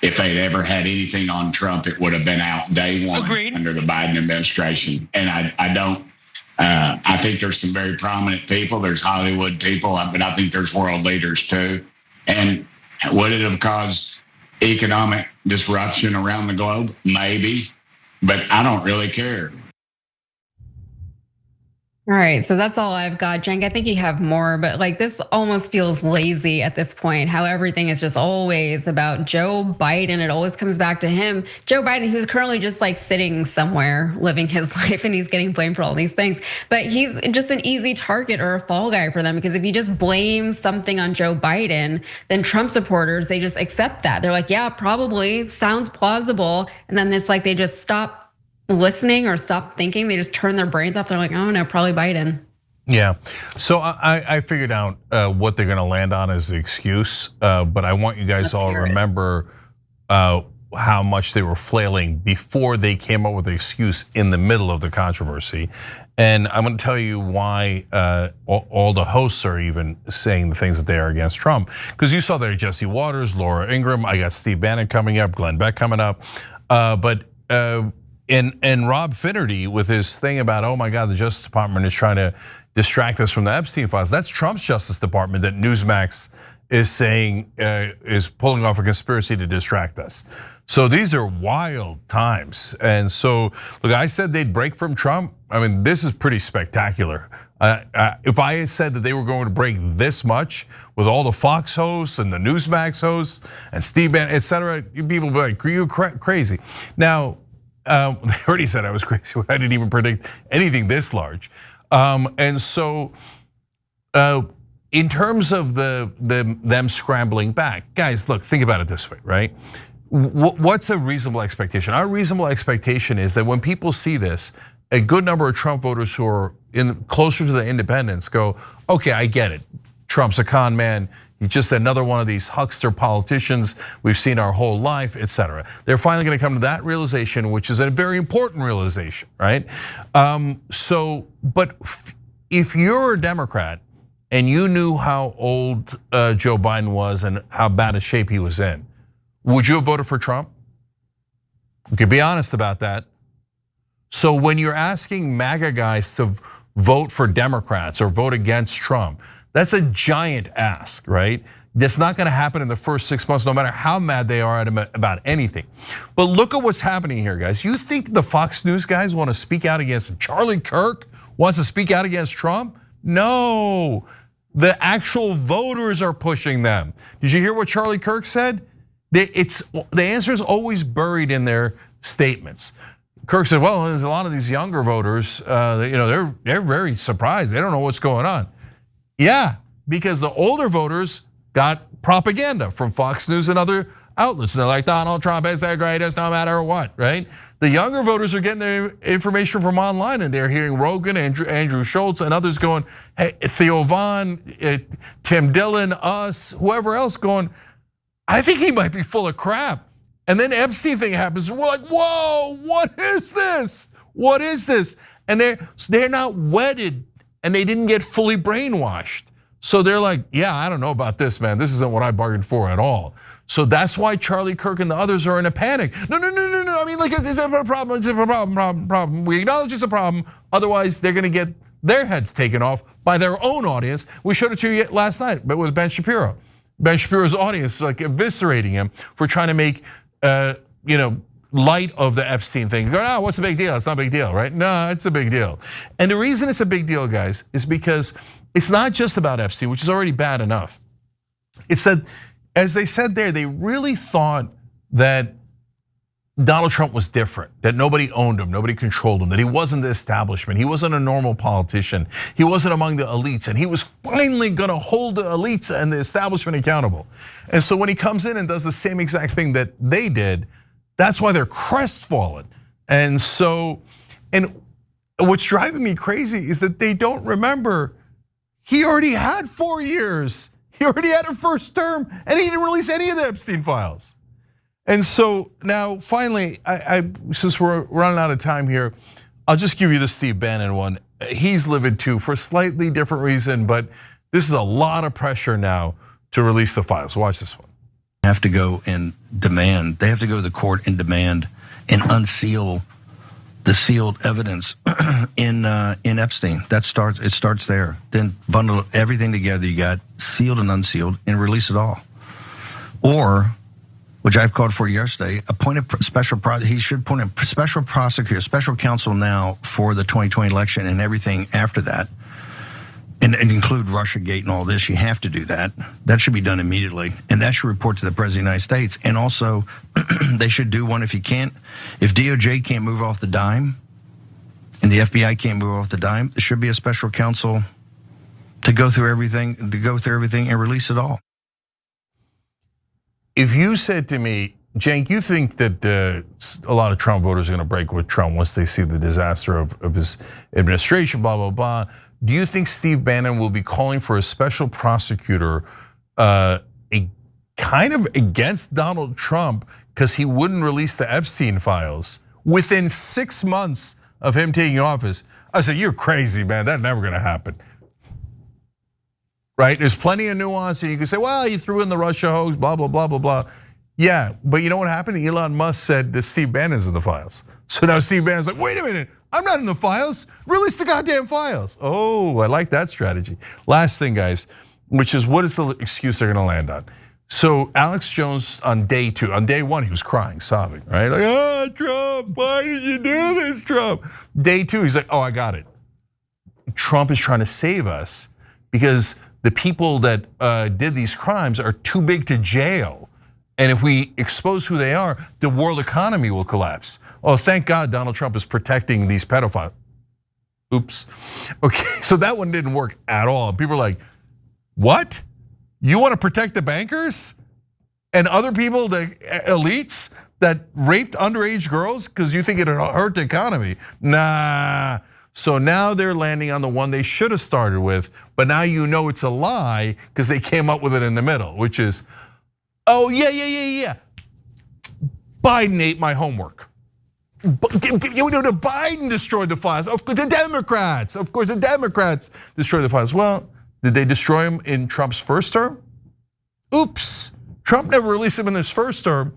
if they'd ever had anything on Trump, it would have been out day one. Agreed. Under the Biden administration. And I think there's some very prominent people. There's Hollywood people, but I think there's world leaders too. And would it have caused economic disruption around the globe? Maybe, but I don't really care. All right, so that's all I've got. Cenk, I think you have more, but like this almost feels lazy at this point, how everything is just always about Joe Biden. It always comes back to him. Joe Biden, who's currently just like sitting somewhere living his life, and he's getting blamed for all these things. But he's just an easy target or a fall guy for them, because if you just blame something on Joe Biden, then Trump supporters, they just accept that. They're like, yeah, probably sounds plausible. And then it's like they just stop listening or stop thinking. They just turn their brains off. They're like, oh no, probably Biden. Yeah, so I figured out what they're gonna land on as the excuse, but I want you guys all to remember how much they were flailing before they came up with the excuse in the middle of the controversy. And I'm gonna tell you why all the hosts are even saying the things that they are against Trump. Because you saw there Jesse Waters, Laura Ingraham, I got Steve Bannon coming up, Glenn Beck coming up, and Rob Finnerty with his thing about, oh my God, the Justice Department is trying to distract us from the Epstein files. That's Trump's Justice Department that Newsmax is saying is pulling off a conspiracy to distract us. So these are wild times. And so, look, I said they'd break from Trump. I mean, this is pretty spectacular. If I had said that they were going to break this much with all the Fox hosts and the Newsmax hosts and Steve Bannon, et cetera, people would be like, you're crazy. Now, they already said I was crazy. I didn't even predict anything this large. And so, in terms of them scrambling back, guys, look, think about it this way, right? What's a reasonable expectation? Our reasonable expectation is that when people see this, a good number of Trump voters who are closer to the independents go, okay, I get it. Trump's a con man. He's just another one of these huckster politicians we've seen our whole life, et cetera. They're finally gonna come to that realization, which is a very important realization, right? But if you're a Democrat and you knew how old Joe Biden was and how bad a shape he was in, would you have voted for Trump? You could be honest about that. So when you're asking MAGA guys to vote for Democrats or vote against Trump, that's a giant ask, right? That's not gonna happen in the first 6 months, no matter how mad they are at him about anything. But look at what's happening here, guys. You think the Fox News guys wanna speak out against him? Charlie Kirk wants to speak out against Trump? No, the actual voters are pushing them. Did you hear what Charlie Kirk said? The answer is always buried in their statements. Kirk said, well, there's a lot of these younger voters, they're very surprised. They don't know what's going on. Yeah, because the older voters got propaganda from Fox News and other outlets. And they're like, Donald Trump is the greatest no matter what, right? The younger voters are getting their information from online, and they're hearing Rogan, Andrew Schultz, and others going, hey, Theo Vaughn, Tim Dillon, us, whoever else going, I think he might be full of crap. And then Epstein thing happens. We're like, whoa, what is this? What is this? And they're not wedded, and they didn't get fully brainwashed. So they're like, yeah, I don't know about this, man. This isn't what I bargained for at all. So that's why Charlie Kirk and the others are in a panic. No. I mean, like, it's a problem. It's a problem. We acknowledge it's a problem. Otherwise, they're going to get their heads taken off by their own audience. We showed it to you last night, but with Ben Shapiro. Ben Shapiro's audience is like eviscerating him for trying to make light of the Epstein thing. Go, oh, what's the big deal? It's not a big deal, right? No, it's a big deal. And the reason it's a big deal, guys, is because it's not just about Epstein, which is already bad enough. It's that, as they said there, they really thought that Donald Trump was different, that nobody owned him, nobody controlled him, that he wasn't the establishment, he wasn't a normal politician, he wasn't among the elites, and he was finally gonna hold the elites and the establishment accountable. And so when he comes in and does the same exact thing that they did, that's why they're crestfallen. And what's driving me crazy is that they don't remember he already had 4 years. He already had a first term, and he didn't release any of the Epstein files. And so now, finally, since we're running out of time here, I'll just give you the Steve Bannon one. He's livid too for a slightly different reason, but this is a lot of pressure now to release the files. Watch this one. Have to go and demand. They have to go to the court and demand and unseal the sealed evidence in Epstein. It starts there. Then bundle everything together. You got sealed and unsealed, and release it all. Or, which I've called for yesterday, he should appoint a special prosecutor, special counsel now for the 2020 election and everything after that, and include Russiagate and all this. You have to do that. That should be done immediately, and that should report to the President of the United States. And also, they should do one if DOJ can't move off the dime, and the FBI can't move off the dime, there should be a special counsel to go through everything, and release it all. If you said to me, Cenk, you think that a lot of Trump voters are going to break with Trump once they see the disaster of his administration, blah, blah, blah. Do you think Steve Bannon will be calling for a special prosecutor, a kind of against Donald Trump because he wouldn't release the Epstein files within 6 months of him taking office? I said, you're crazy, man. That's never going to happen. Right? There's plenty of nuance, and you can say, well, you threw in the Russia hoax, blah, blah, blah, blah, blah. Yeah, but you know what happened? Elon Musk said that Steve Bannon's in the files. So now Steve Bannon's like, wait a minute, I'm not in the files. Release the goddamn files. Oh, I like that strategy. Last thing, guys, which is what is the excuse they're gonna land on? So Alex Jones on day 2, on day 1, he was crying, sobbing, right? Like, oh, Trump, why did you do this, Trump? Day 2, he's like, oh, I got it. Trump is trying to save us because the people that did these crimes are too big to jail. And if we expose who they are, the world economy will collapse. Oh, thank God Donald Trump is protecting these pedophiles. Oops. Okay, so that one didn't work at all. People are like, what? You want to protect the bankers and other people, the elites that raped underage girls because you think it'll hurt the economy? Nah. So now they're landing on the one they should have started with, but now you know it's a lie because they came up with it in the middle, which is, oh, yeah. Biden ate my homework. Biden destroyed the files. Of course, the Democrats destroyed the files. Well, did they destroy them in Trump's first term? Oops, Trump never released them in his first term.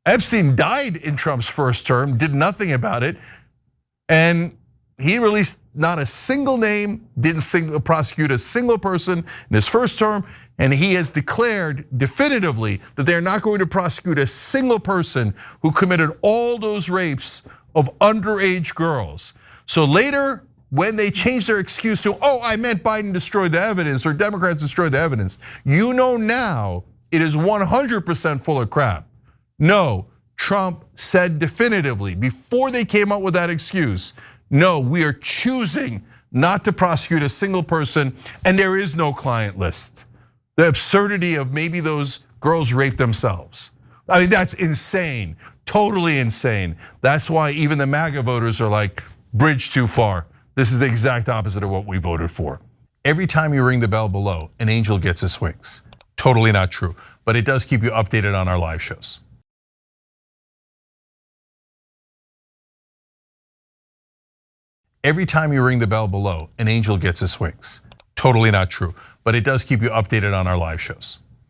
Epstein died in Trump's first term, did nothing about it, and he released not a single name, didn't prosecute a single person in his first term, and he has declared definitively that they're not going to prosecute a single person who committed all those rapes of underage girls. So later, when they change their excuse to, oh, I meant Biden destroyed the evidence or Democrats destroyed the evidence, you know now it is 100% full of crap. No, Trump said definitively before they came up with that excuse, no, we are choosing not to prosecute a single person, and there is no client list. The absurdity of maybe those girls raped themselves. I mean, that's insane, totally insane. That's why even the MAGA voters are like, bridge too far. This is the exact opposite of what we voted for. Every time you ring the bell below, an angel gets his wings. Totally not true, but it does keep you updated on our live shows. Every time you ring the bell below, an angel gets his wings. Totally not true, but it does keep you updated on our live shows.